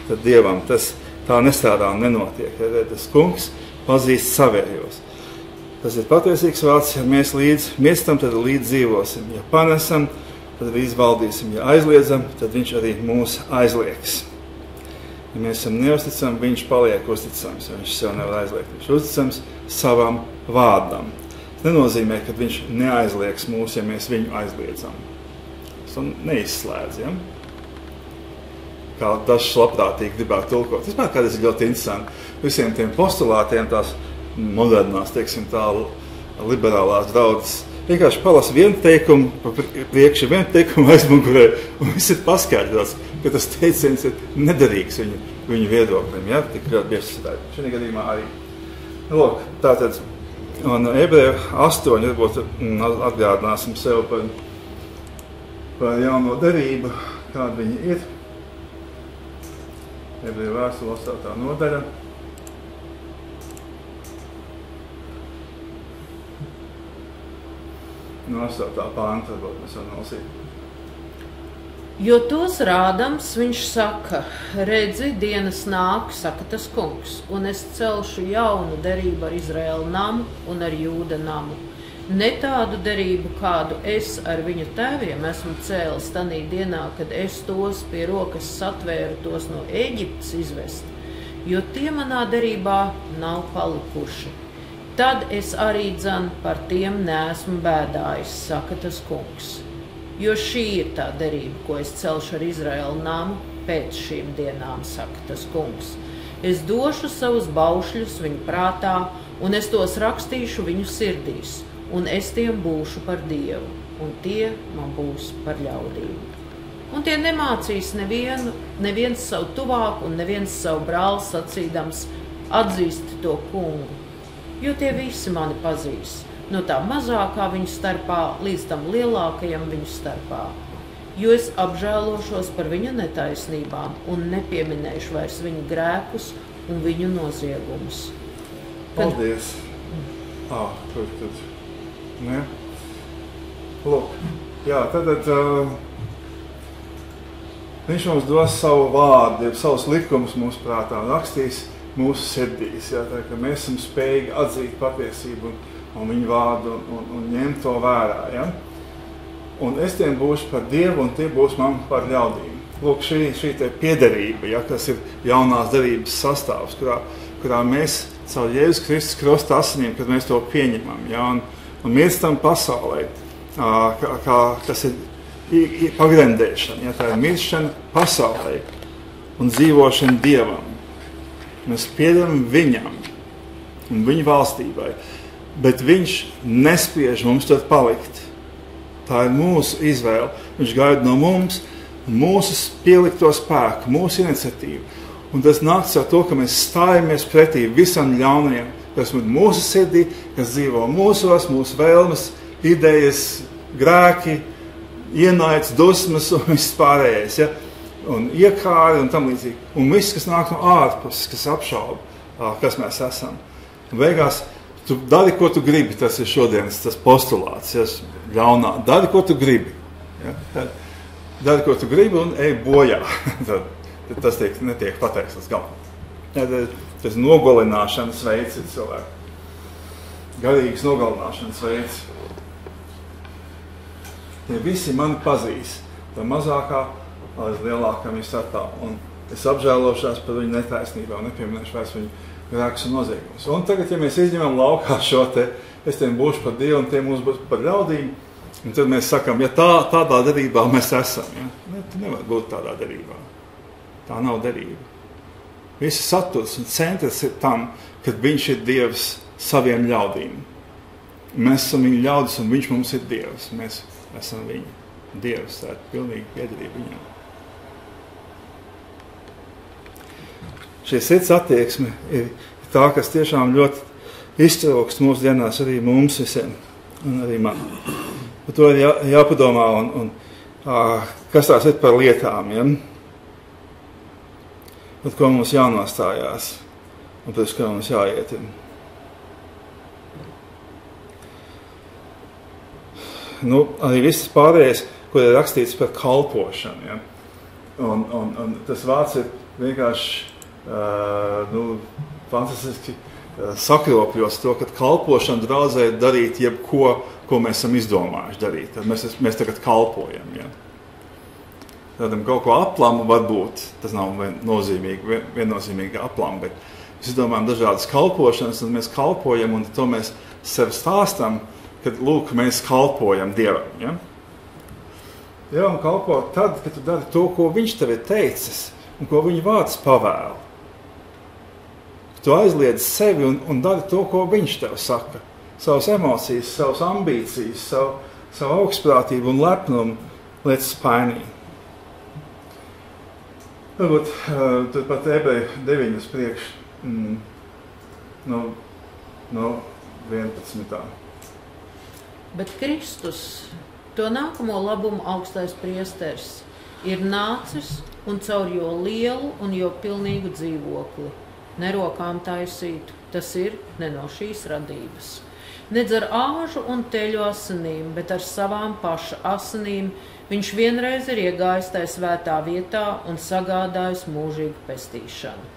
tad Dievam. Tas tā nestrādā un nenotiek. Ja? Tas kungs pazīst savējos. Tas ir patiesīgs vārds, ja mēs līdz mirstam, tad līdz dzīvosim. Ja panesam, tad līdz valdīsim. Ja aizliedzam, tad viņš arī mūs aizliegs. Ja mēs esam neusticami, viņš paliek uzticams. Viņš sev nevar aizliegt. Viņš uzticams savam vārdam. Tas nenozīmē, ka viņš neaizliegs mūs, ja mēs viņu aizliedzam. Tas neizslēdz, ja? Kā dažs labprātīgi gribētu tulkot. Tas man kādreiz ir ļoti interesanti. Visiem tiem postulātiem, tās modernās, teiksim tā, liberālās draudzes, vienkārši palasa vienu teikumu priekši, vienu teikumu aizmugurē, un viss ir paskaidrots, ka tas teiciens ir nederīgs viņu viedoklim, ja? Tik ļoti bieži citādi. Šajā gadījumā arī. Lūk, tātad, un Ebreju 8, varbūt atgādināsim sev par jauno derību, kāda viņa ir. Ebreju vēstule 8. nodaļa. No 8. pānta varbūt mēs varam lasīt. Jo tos rādams viņš saka, redzi, dienas nāk, saka tas kungs, un es celšu jaunu derību ar Izraēlu namu un ar Jūda namu. Ne tādu derību, kādu es ar viņu tēviem esmu cēlis tanī dienā, kad es tos pie rokas satvēru tos no Ēģiptes izvest, jo tie manā derībā nav palikuši. Tad es arī dzan par tiem neesmu bēdājis, saka tas kungs. Jo šī ir tā derība, ko es celšu ar Izraēlu namu pēc šīm dienām, saka tas kungs. Es došu savus baušļus viņu prātā, un es tos rakstīšu viņu sirdīs, un es tiem būšu par Dievu, un tie man būs par ļaudīm. Un tie nemācīs neviens savu tuvāku un neviens savu brāli sacīdams atzīst to kungu, jo tie visi mani pazīs. No tā mazākā viņu starpā līdz tam lielākajam viņu starpā. Jo es apžēlošos par viņu netaisnībām un nepieminēšu vairs viņu grēkus un viņu noziegumus. Paldies! Kur tad? Ne? Lūk, jā, tad viņš mums dos savu vārdu, savus likumus mūsu prātā un rakstīs mūsu sirdīs. Jā, tā, ka mēs esam spējīgi atzīt patiesību un viņu vārdu un ņemt to vērā. Ja? Un es tiem būšu par Dievu, un tie būs man par ļaudīm. Lūk, šī te piederība, ja, kas ir jaunās derības sastāvs, kurā mēs caur Jēzus Kristus krusta asinīm, kad mēs to pieņemam, ja, un mirstam pasaulē, kas ir pagrendēšana, ja, tā ir miršana pasaulē un dzīvošana Dievam. Mēs piederam viņam un viņa valstībai. Bet viņš nespiež mums tur palikt. Tā ir mūsu izvēle. Viņš gaida no mums mūsu pielikto spēku, mūsu iniciatīvu. Un tas nāk ar to, ka mēs stājamies pretī visam ļaunajam, kas ir mūsu sirdī, kas dzīvo mūsos, mūsu vēlmes, idejas, grēki, ienaids, dusmas un viss pārējais. Ja? Un iekāri un tam līdzīgi. Un viss, kas nāk no ārpuses, kas apšauba, kas mēs esam. Un beigās tu dari, ko tu gribi, tas ir šodienas tas postulāts, ja, ļaunā. Dari, ko tu gribi. Ja? Dari, ko tu gribi un ej bojā. tad tas netiek pateikts līdz galam. Ja, tas nogalināšanas veids ir cilvēku. Garīgs nogalināšanas veids. Ja visi mani pazīs, tā mazākā līdz lielākam ir starpā. Un es apžēlošās par viņu netaisnībā un nepieminēšu vairs viņu grēkus un noziegumus. Un tagad, ja mēs izņemam laukā šo te, es tiem būšu par Dievu un tie mums būs par ļaudīm, un tad mēs sakam, ja tādā derībā mēs esam, ja? Tu nevar būt tādā derībā. Tā nav derība. Visi saturs un centrs ir tam, kad viņš ir Dievs saviem ļaudīm. Mēs esam viņa ļaudis un viņš mums ir Dievs. Mēs esam viņa Dievs. Tā ir pilnīgi piederība viņam. Šī sirds attieksme ir tā, kas tiešām ļoti iztrūkst mūsu dienās arī mums visiem, un arī man. Par to ir jāpadomā, un kas tās ir par lietām, ja? Par ko mums jānostājās, un pēc ko mums jāiet. Arī viss pārējais, kur ir rakstīts par kalpošanu, ja? Un tas vārds ir vienkārši fantastiski sakropļos to, ka kalpošana draudzē ir darīt jebko, ko mēs esam izdomājuši darīt. Tad mēs tagad kalpojam. Ja? Tādam kaut ko aplamu varbūt, tas nav viennozīmīgi aplamu, bet mēs izdomājam dažādas kalpošanas, un mēs kalpojam, un to mēs sev stāstam, kad lūk, mēs kalpojam Dievam. Ja? Dievam kalpo tad, kad tu dari to, ko viņš tev ir teicis, un ko viņa vārds pavēl. Tu aizliedz sevi un dari to, ko viņš tev saka. Savas emocijas, savas ambīcijas, savu augstprātību un lepnumu liec spainī. Varbūt tur pat Ebreju 9 priekš no 11. Bet Kristus, to nākamo labumu augstais priesteris, ir nācis un caur jo lielu un jo pilnīgu dzīvokli. Nerokām taisītu, tas ir ne no šīs radības. Nedz ar āžu un teļu asinīm, bet ar savām paša asinīm viņš vienreiz ir iegājis tai svētā vietā un sagādājis mūžīgu pestīšanu.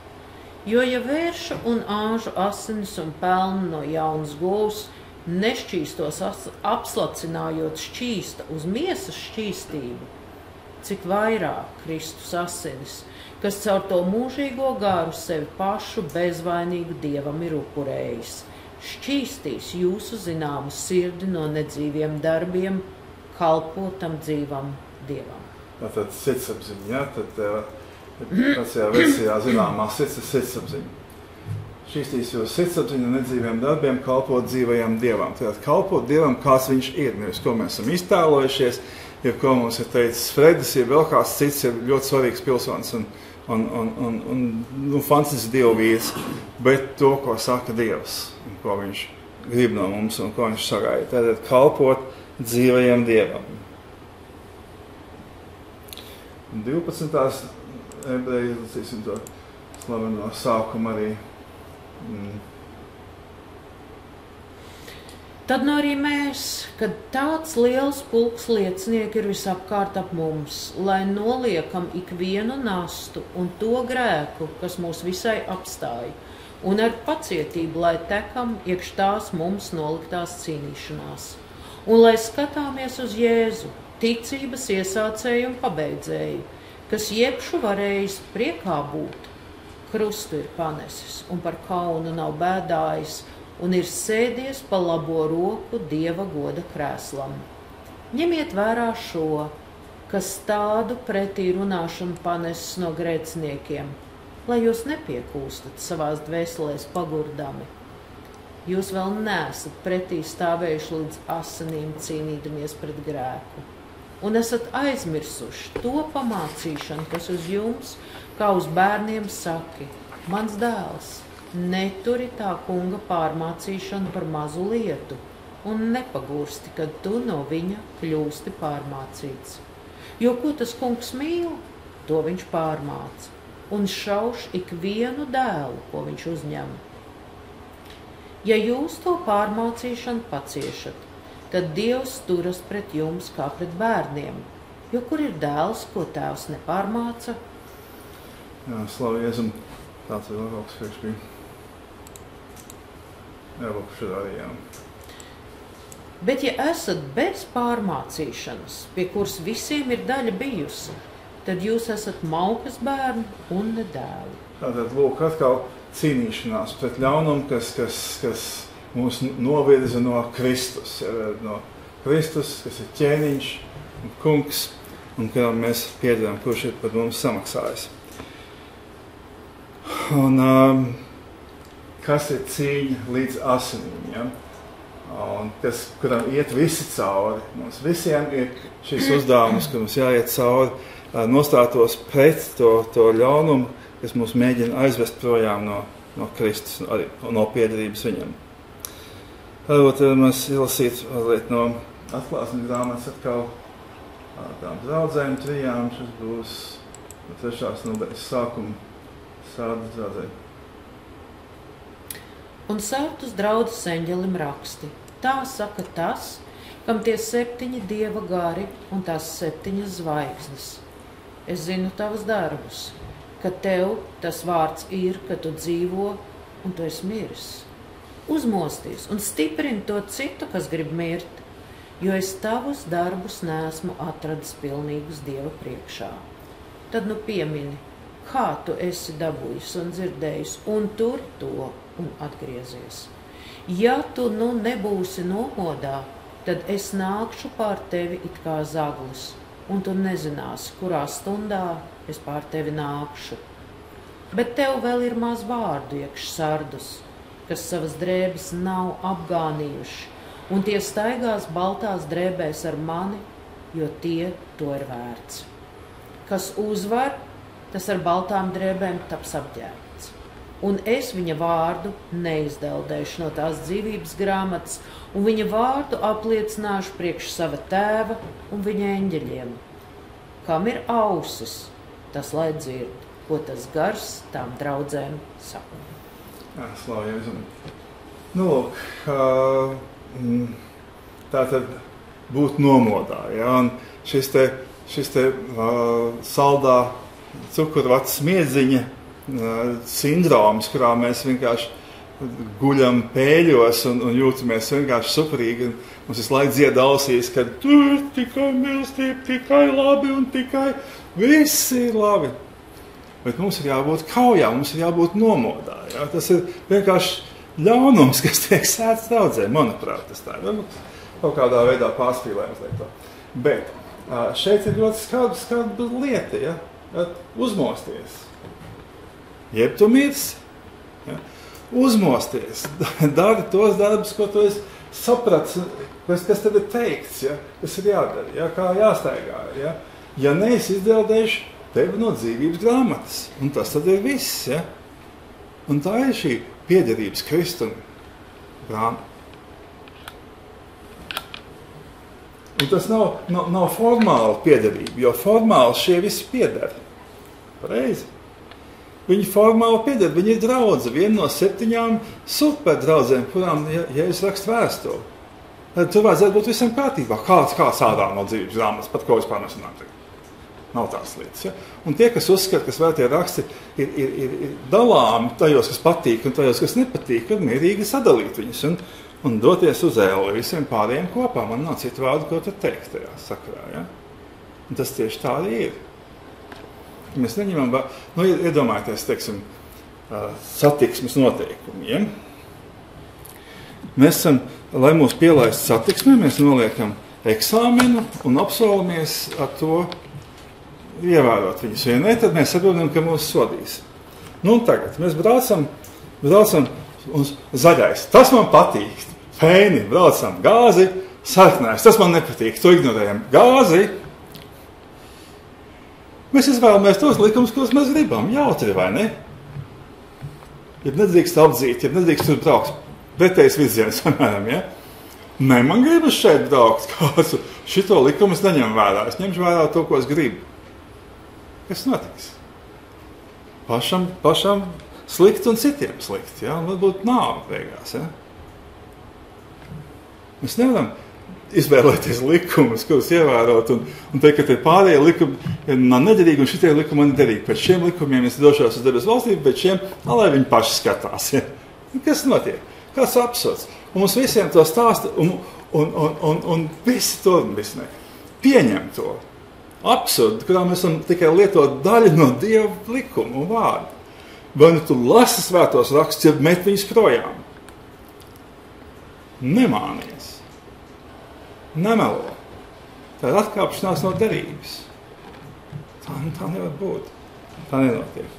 Jo, ja vērša un āžu asinis un pelna no jaunas govs, nešķīstos apslacinājot šķīsta uz miesas šķīstību, cik vairāk Kristus asinis, kas caur to mūžīgo garu sevi pašu bezvainīgu Dievam ir upurējis, šķīstīs jūsu zināmu sirdi no nedzīviem darbiem, kalpotam dzīvam Dievam. Tātad sirdsapziņa, ja? Tad vecajā versijā zināmā sirdsapziņa. Šķīstīs jūsu sirdsapziņu no nedzīviem darbiem, kalpot dzīvajam Dievam. Tātad kalpot Dievam, kāds viņš ir, nevis ko mēs esam iztēlojušies, ja ko mums ir teicis Fredis, ja vēl kāds cits ir ļoti svarīgs pilsonis un fantastisks Dievu vīrs, bet to, ko saka Dievs, un ko viņš grib no mums un ko viņš sagaida. Tātad kalpot dzīvajam Dievam. 12. ebreji, lasīsim to slaveno sākumu arī. Tad nu arī mēs, kad tāds liels pulks liecinieki ir visapkārt ap mums, lai noliekam ikvienu nastu un to grēku, kas mūs visai apstāja, un ar pacietību, lai tekam iekš tās mums noliktās cīnīšanās. Un lai skatāmies uz Jēzu, ticības iesācēju un pabeidzēju, kas jebšu varējis priekā būt, krustu ir panesis un par kaunu nav bēdājis, un ir sēdies pa labo roku Dieva goda krēslam. Ņemiet vērā šo, kas tādu pretī runāšanu panesis no grēciniekiem, lai jūs nepiekūstat savās dvēselēs pagurdami. Jūs vēl neesat pretī stāvējuši līdz asinīm cīnīdamies pret grēku, un esat aizmirsuši to pamācīšanu, kas uz jums, kā uz bērniem saki, mans dēls, neturi tā kunga pārmācīšanu par mazu lietu un nepagursti, kad tu no viņa kļūsti pārmācīts. Jo ko tas kungs mīl, to viņš pārmāca un šauš ikvienu dēlu, ko viņš uzņem. Ja jūs to pārmācīšanu paciešat, tad Dievs turas pret jums kā pret bērniem, jo kur ir dēls, ko tēvs nepārmāca? Jā, slavu Jēzum, tāds ir labāks priekš bija. Jā, šādā arī, jā. Bet ja esat bez pārmācīšanas, pie kuras visiem ir daļa bijusi, tad jūs esat maukas bērni un ne dēli. Tātad, lūk, atkal cīnīšanās pret ļaunumu, kas mūs novirza no Kristus. Ja, no Kristus, kas ir ķēniņš un kungs, un kuram mēs piedodam, kurš ir par mums samaksājis. Un kas ir cīņa līdz asinīm, ja? Un kuram iet visi cauri. Mums visiem ir šis uzdevums, ka mums jāiet cauri, nostātos pret to ļaunumu, kas mūs mēģina aizvest projām no Kristus, arī no piederības viņam. Varbūt mēs izlasītu mazliet no atklāsmes grāmatas atkal tām draudzēm, trijām, šis būs no 3. nodaļas sākuma Sārdas draudzē. Un Sārdas draudzes eņģelim raksti. Tā saka tas, kam tie 7 Dieva gari un tās 7 zvaigznes. Es zinu tavus darbus, ka tev tas vārds ir, ka tu dzīvo un tu esi miris. Uzmosties un stiprini to citu, kas grib mirt, jo es tavus darbus neesmu atradis pilnīgus Dieva priekšā. Tad nu piemini, kā tu esi dabūjis un dzirdējis, un tur to un atgriezies. Ja tu nu nebūsi nomodā, tad es nākšu pār tevi it kā zaglis, un tu nezināsi, kurā stundā es pār tevi nākšu. Bet tev vēl ir maz vārdu iekš Sardus, kas savas drēbes nav apgānījuši, un tie staigās baltās drēbēs ar mani, jo tie to ir vērts. Kas uzvar, tas ar baltām drēbēm taps apģērbts. Un es viņa vārdu neizdeldēšu no tās dzīvības grāmatas, un viņa vārdu apliecināšu priekš sava tēva un viņa eņģeļiem. Kam ir ausis, tas lai dzird, ko tas gars tām draudzēm saka. Jā, slavu Jēzum. Nu, lūk, tā tad būt nomodā, ja? Un šis te saldā cukurvats smiedziņa sindroms, kurā mēs vienkārši guļam pēļos un jūtamies vienkārši superīgi. Mums visu laiku dzied ausīs, ka tur ir tikai mīlestība, tikai labi un tikai viss ir labi. Bet mums ir jābūt kaujā, mums ir jābūt nomodā. Ja? Tas ir vienkārši ļaunums, kas tiek sēts draudzē, manuprāt, tas tā ir. Kaut kādā veidā pārspīlējums liek to. Bet šeit ir ļoti skaidra lieta, ja? Uzmosties. Jeb tu mirsi. Ja? Uzmosties. Dari tos darbus, ko tu esi sapratis, kas tad ir teikts, ja? Kas ir jādara, ja? Kā jāstaigā. Ja, ja neesi izdeldējuši tevi no dzīvības grāmatas. Un tas tad ir viss. Ja? Un tā ir šī piederības Kristum grāmata. Un tas nav formāla piederība, jo formāli šie visi pieder. Pareizi. Viņi formāli pieder, viņi ir draudze, viena no 7 superdraudzēm, kurām Jēzus raksta vēstuli. Tad tur vajadzētu būt visam kārtībā. Kāds ārā no dzīvības grāmatas, pat ko vispār nesanāk. Nav tās lietas. Ja? Un tie, kas uzskata, ka svētie raksti ir dalāmi tajos, kas patīk un tajos, kas nepatīk, ir mierīgi sadalīt viņus un doties uz ēli visiem pārējiem kopā. Man nav citu vārdu, ko tad teikt tajā sakarā. Ja? Un tas tieši tā arī ir. Mēs neņemam, iedomājieties, teiksim, satiksmes noteikumi. Ja? Mēs esam, lai mūs pielaist satiksmē, mēs noliekam eksāmenu un apsolamies ar to ievērot viņus. Ja ne, tad mēs saprotam, ka mūs sodīs. Nu un tagad mēs braucam uz zaļais. Tas man patīk. Feini, braucam gāzi, sarkanais. Tas man nepatīk. To ignorējam. Gāzi. Mēs izvēlamies tos likumus, kurus mēs gribam. Jautri, vai ne? Ja nedrīkst apdzīt, ja nedrīkst tur braukt pretējs virziens, piemēram, ja? Nē, man gribas šeit braukt. Šito likumu es neņem vērā. Es ņemšu vērā to, ko es gribu. Kas notiks? Pašam slikt un citiem slikt, ja? Un varbūt nāve beigās, ja? Mēs nevaram izvēlēties likumus, kurus ievērot un teikt, ka tie pārējie likumi ir nederīgi un šitie likumi man derīgi. Pēc šiem likumiem es došos uz debesu valstību, pēc šiem, lai viņi paši skatās, ja? Kas notiek? Kāds absurds? Un mums visiem to stāsta un visi to pieņem to. Absurdu, kurā mēs esam tikai lietot daļu no Dieva likumu un vārdu. Vai nu tu lasi svētos rakstus, ja met viņus projām? Nemānies. Nemelo. Tā ir atkāpšanās no derības. Tā nevar būt. Tā nenotiek.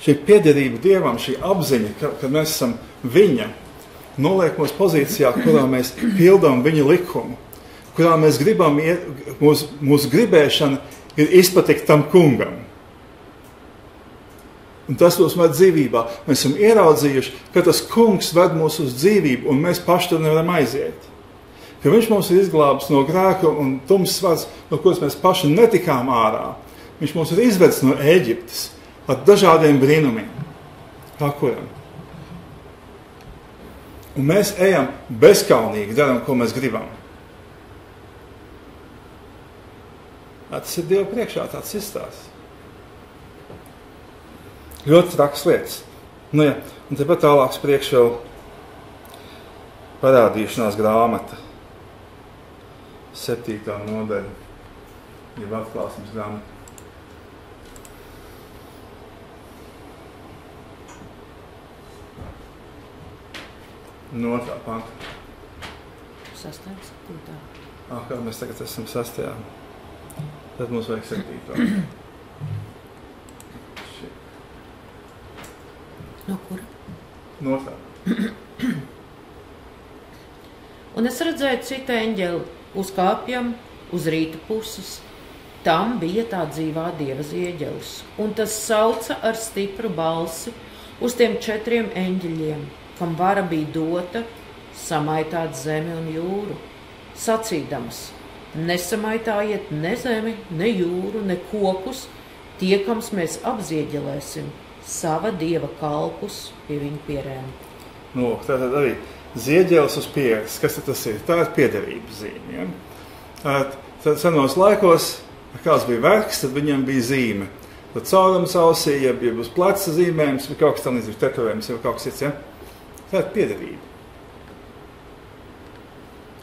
Šī piederība Dievam, šī apziņa, ka mēs esam viņa, noliek mūsu pozīcijā, kurā mēs pildām viņa likumu, kurā mēs gribam, mūsu gribēšana ir izpatikt tam kungam. Un tas mūs ved dzīvībā. Mēs esam ieraudzījuši, ka tas kungs ved mūs uz dzīvību, un mēs paši tur nevaram aiziet. Ka viņš mums ir izglābis no grēka un tumsas varas, no kuras mēs paši netikām ārā. Viņš mums ir izvedis no Ēģiptes ar dažādiem brīnumiem. Kā kuram? Un mēs ejam bezkaunīgi, daram, ko mēs gribam. Tas ir Dieva priekšā tāds izstāsts. Ļoti traks lietas. Nu ja, un tepat tālāks priekš vēl parādīšanās grāmata. 7. nodaļa. Jeb atklāsmes grāmata. No 2. panta. 6. 7. Kā mēs tagad esam 6. Tad mums vajag 7. No kura? No 2. Un es redzēju citu eņģeli uzkāpjam uz rīta puses. Tam bija tā dzīvā Dieva zieģelis, un tas sauca ar stipru balsi uz tiem 4 eņģeļiem, kam vara bija dota samaitāt zemi un jūru, sacīdams: Nesamaitājiet ne zemi, ne jūru, ne kokus, tiekams mēs apzieģelēsim sava dieva kalpus pie viņa pierēm. Nu, tātad arī zieģeles uz pieres. Kas tas ir? Tā ir piederības zīme. Ja? Tad senos laikos, kāds bija vergs, tad viņam bija zīme. Tad caurums ausī, ja uz pleca zīmējums, vai kaut kas tam līdzīgs, tetovējums, vai kaut kas cits. Ja? Tā ir piederība.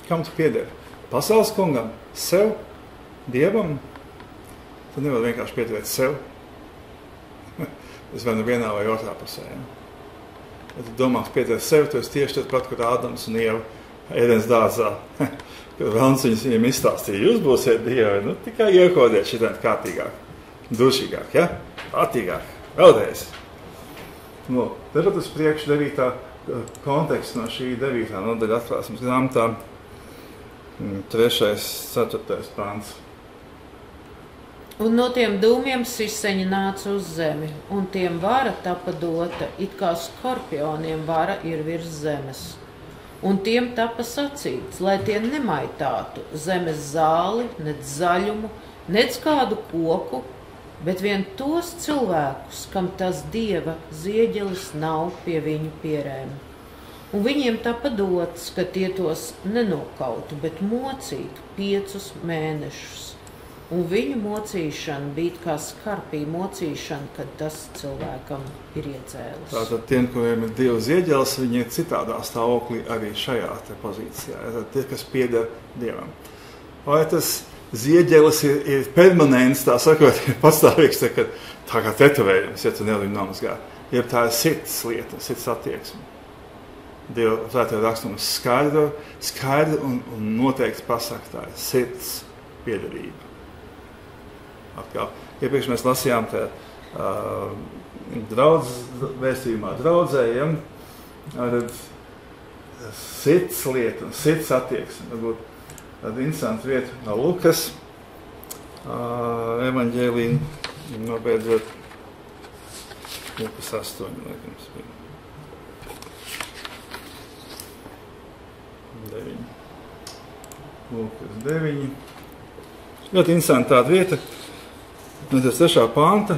Kam tu piederi? Pasaules kungam? Sev? Dievam? Tu nevar vienkārši piederēt sev. Es vai nu vienā vai otrā pusē. Ja? Ja tu domā, ka piederēt sev, tu esi tieši tad pat, kur Ādams un Ieva ēdienas dārzā. Kad Velns viņiem izstāstīja, jūs būsiet dievi, nu tikai iekodiet šitien kārtīgāk, dušīgāk, ja? Patīgāk, vēlreiz. Nu, tepat uz priekšu 9. konteksts no šī 9. nodaļa atklāsmes grāmatā, 3. 4. pāns. Un no tiem dūmiem siseņi nāca uz zemi, un tiem vara tapa dota, it kā skorpioniem vara ir virs zemes. Un tiem tapa sacīts, lai tie nemaitātu zemes zāli, nec zaļumu, nec kādu koku, bet vien tos cilvēkus, kam tas dieva zieģelis nav pie viņu pierēm. Un viņiem tapa dots, ka tie tos nenokautu, bet mocītu 5 mēnešus. Un viņu mocīšana bija kā skarpī mocīšana, kad tas cilvēkam ir iecēlis. Tātad tiem, kuriem ir dieva zieģelis, viņi ir citādā stāvoklī arī šajā te pozīcijā. Tātad tie, kas pieder dievam. Vai tas zieģelis ir permanents, tā sakot, ir pastāvīgs, tā kā tetovējums, ja tu nevar viņu nomazgā. Jeb tā ir sirds lieta, sirds attieksme. Dieva svētajā rakstums skaidri un noteikti pasaka, tā ir sirds piederība. Atkal. Iepriekš mēs lasījām te vēstījumā draudzējiem, sirds lieta un sirds attieksme. Varbūt tāda interesanta vieta no Lukas evaņģēlī, nobeidzot Lukas 8, laikams bija. 9. Lukas 9. Ļoti interesanta tāda vieta. No 3. panta.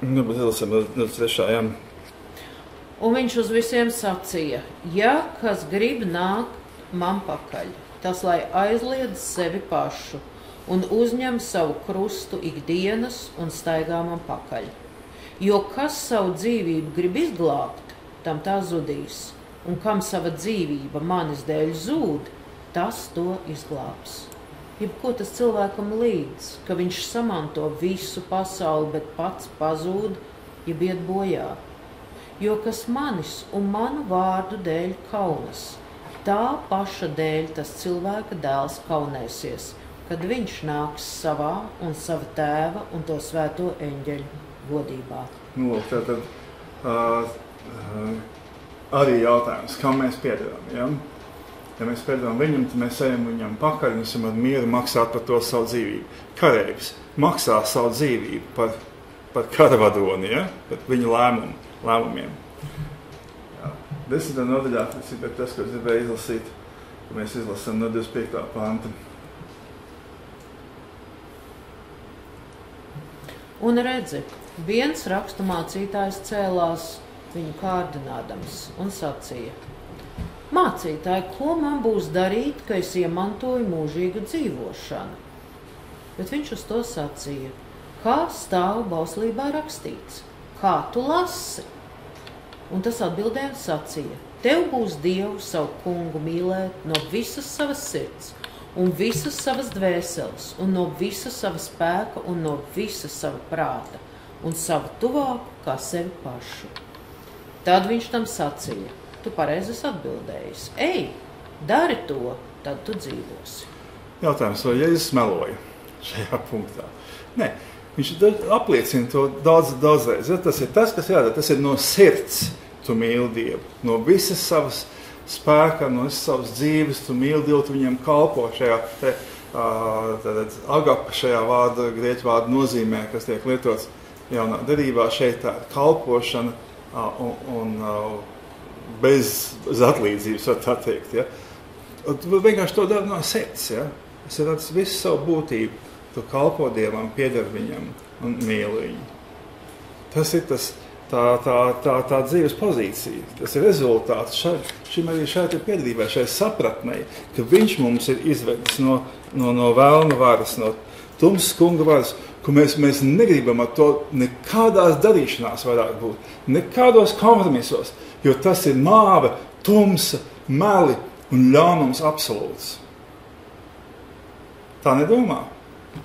Nu, bet izlasam no 3. Un viņš uz visiem sacīja, ja kas grib nākt man pakaļ, tas lai aizliedz sevi pašu un uzņem savu krustu ikdienas un staigā man pakaļ. Jo kas savu dzīvību grib izglābt, tam tā zudīs, un kam sava dzīvība manis dēļ zūd, tas to izglābs. Jebko tas cilvēkam līdz, ka viņš samanto visu pasauli, bet pats pazūd, jeb iet bojā. Jo kas manis un manu vārdu dēļ kaunas, tā paša dēļ tas cilvēka dēls kaunēsies, kad viņš nāks savā un sava tēva un to svēto eņģeļu godībā. Nu, tātad arī jautājums, kam mēs piederam, ja? Ja mēs piederam viņam, tad mēs ejam viņam pakaļ un esam ar mieru maksāt par to savu dzīvību. Kareivs maksā savu dzīvību par karavadoni, ja? Par viņu lēmumiem. 10. nodaļā, tas ir tas, ko es gribēju izlasīt, ka mēs izlasām no 25. panta. Un redzi, viens rakstu mācītājs cēlās viņu kārdinādams un sacīja, mācītāji, ko man būs darīt, ka es iemantoju mūžīgu dzīvošanu? Bet viņš uz to sacīja, kā stāv bauslībā rakstīts, kā tu lasi? Un tas atbildēja un sacīja, tev būs Dievu savu kungu mīlēt no visas savas sirds, un visas savas dvēseles, un no visas savas spēka, un no visas sava prāta, un savu tuvāku kā sevi pašu. Tad viņš tam sacīja, tu pareizi esi atbildējis, ej, dari to, tad tu dzīvosi. Jautājums, vai Jēzus meloja šajā punktā? Nē. Viņš apliecina to daudzreiz. Ja? Tas ir tas, kas jādara. Tas ir no sirds. tu mīli Dievu. No visas savas spēka, no visas savas dzīves, tu mīli Dievu, tu viņam kalpo šajā agapa šajā vārda, grieķu vārda nozīmē, kas tiek lietots jaunā derībā. Šeit tā ir kalpošana un bez atlīdzības, var tā teikt. Ja? Tu vienkārši to dari no sirds. Ja? Es redzu visu savu būtību. Tu kalpo Dievam, pieder viņam un mīli viņu. Tas ir tā dzīves pozīcija. Tas ir rezultāts šai piedrībai, šai sapratnei, ka viņš mums ir izvedis no vēlna varas, no tumsas kunga varas, ka mēs negribam ar to nekādās darīšanās varētu būt, nekādos kompromisos, jo tas ir māve, tumsa, meli un ļaunums absolūts. Tā nedomā?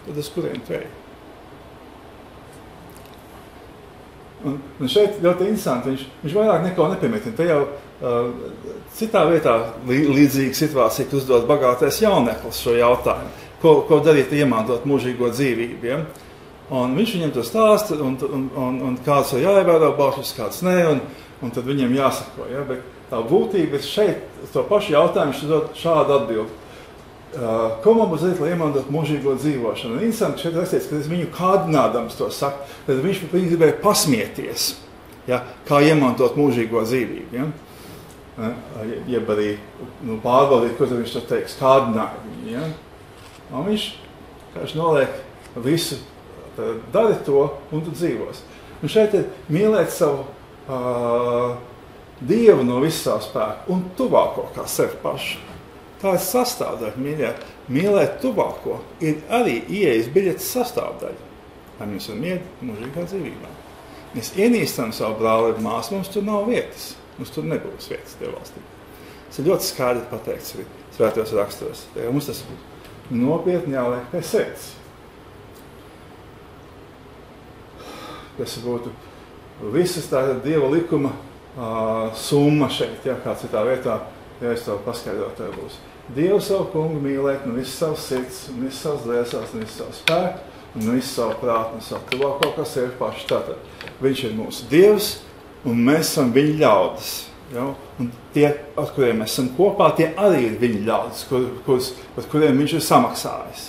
Tad uz kurien tveju? Un šeit ļoti interesanti, viņš vairāk neko nepiemetina. Te jau citā vietā līdzīga situācija, ka uzdod bagātais jauneklis šo jautājumu. Ko darīt, iemantot mūžīgo dzīvību? Ja? Un viņš viņam to stāsta, un kāds ir jāievēro baušas, kāds ne, un tad viņam jāsako. Ja? Bet tā būtība ir šeit, to pašu jautājumu viņš dod šādu atbildi. Ko man būs darīt, lai iemantot mūžīgo dzīvošanu? Un interesanti, šeit rakstīts, ka es viņu kādinādams to saku, tad viņš gribēja pasmieties, ja, kā iemantot mūžīgo dzīvību. Ja? Jeb arī pārbaudīt, ko tad viņš to teiks, kādināja viņu. Ja? Un viņš noliek visu, dari to, un tu dzīvos. Un šeit ir mīlēt savu Dievu no visu savu spēku un tuvāko kā sevi pašu. Tā ir sastāvdaļa, mīlēt tuvāko ir arī ieejas biļetes sastāvdaļa. Lai mēs varam iet mūžīgā dzīvībā. Mēs ienīstam savu brāli vai māsu, mums tur nav vietas. Mums tur nebūs vietas Dieva valstī. Tas ir ļoti skaidri pateikts arī svētos rakstos. Mums tas nopietni jāliek pie sirds. Tas būtu visas tā Dieva likuma summa šeit, ja, kā citā vietā, ja es to paskaidrotu, tev būs. Dievu savu kungu mīlēt no visas savas sirds, no visas savas dvēseles, no visas savas spēku, un no visas savu prātu, no savu tuvāko, kas ir paši. Tātad viņš ir mūsu Dievs, un mēs esam viņa ļaudis. Ja? Un tie, ar kuriem mēs esam kopā, tie arī ir viņa ļaudis, par kuriem viņš ir samaksājis.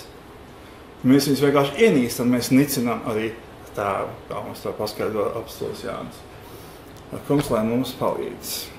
Mēs viņus vienkārši ienīstam, mēs nicinām arī tēvu, kā mums to paskaidro apostols Jānis. Kungs, lai mums palīdz.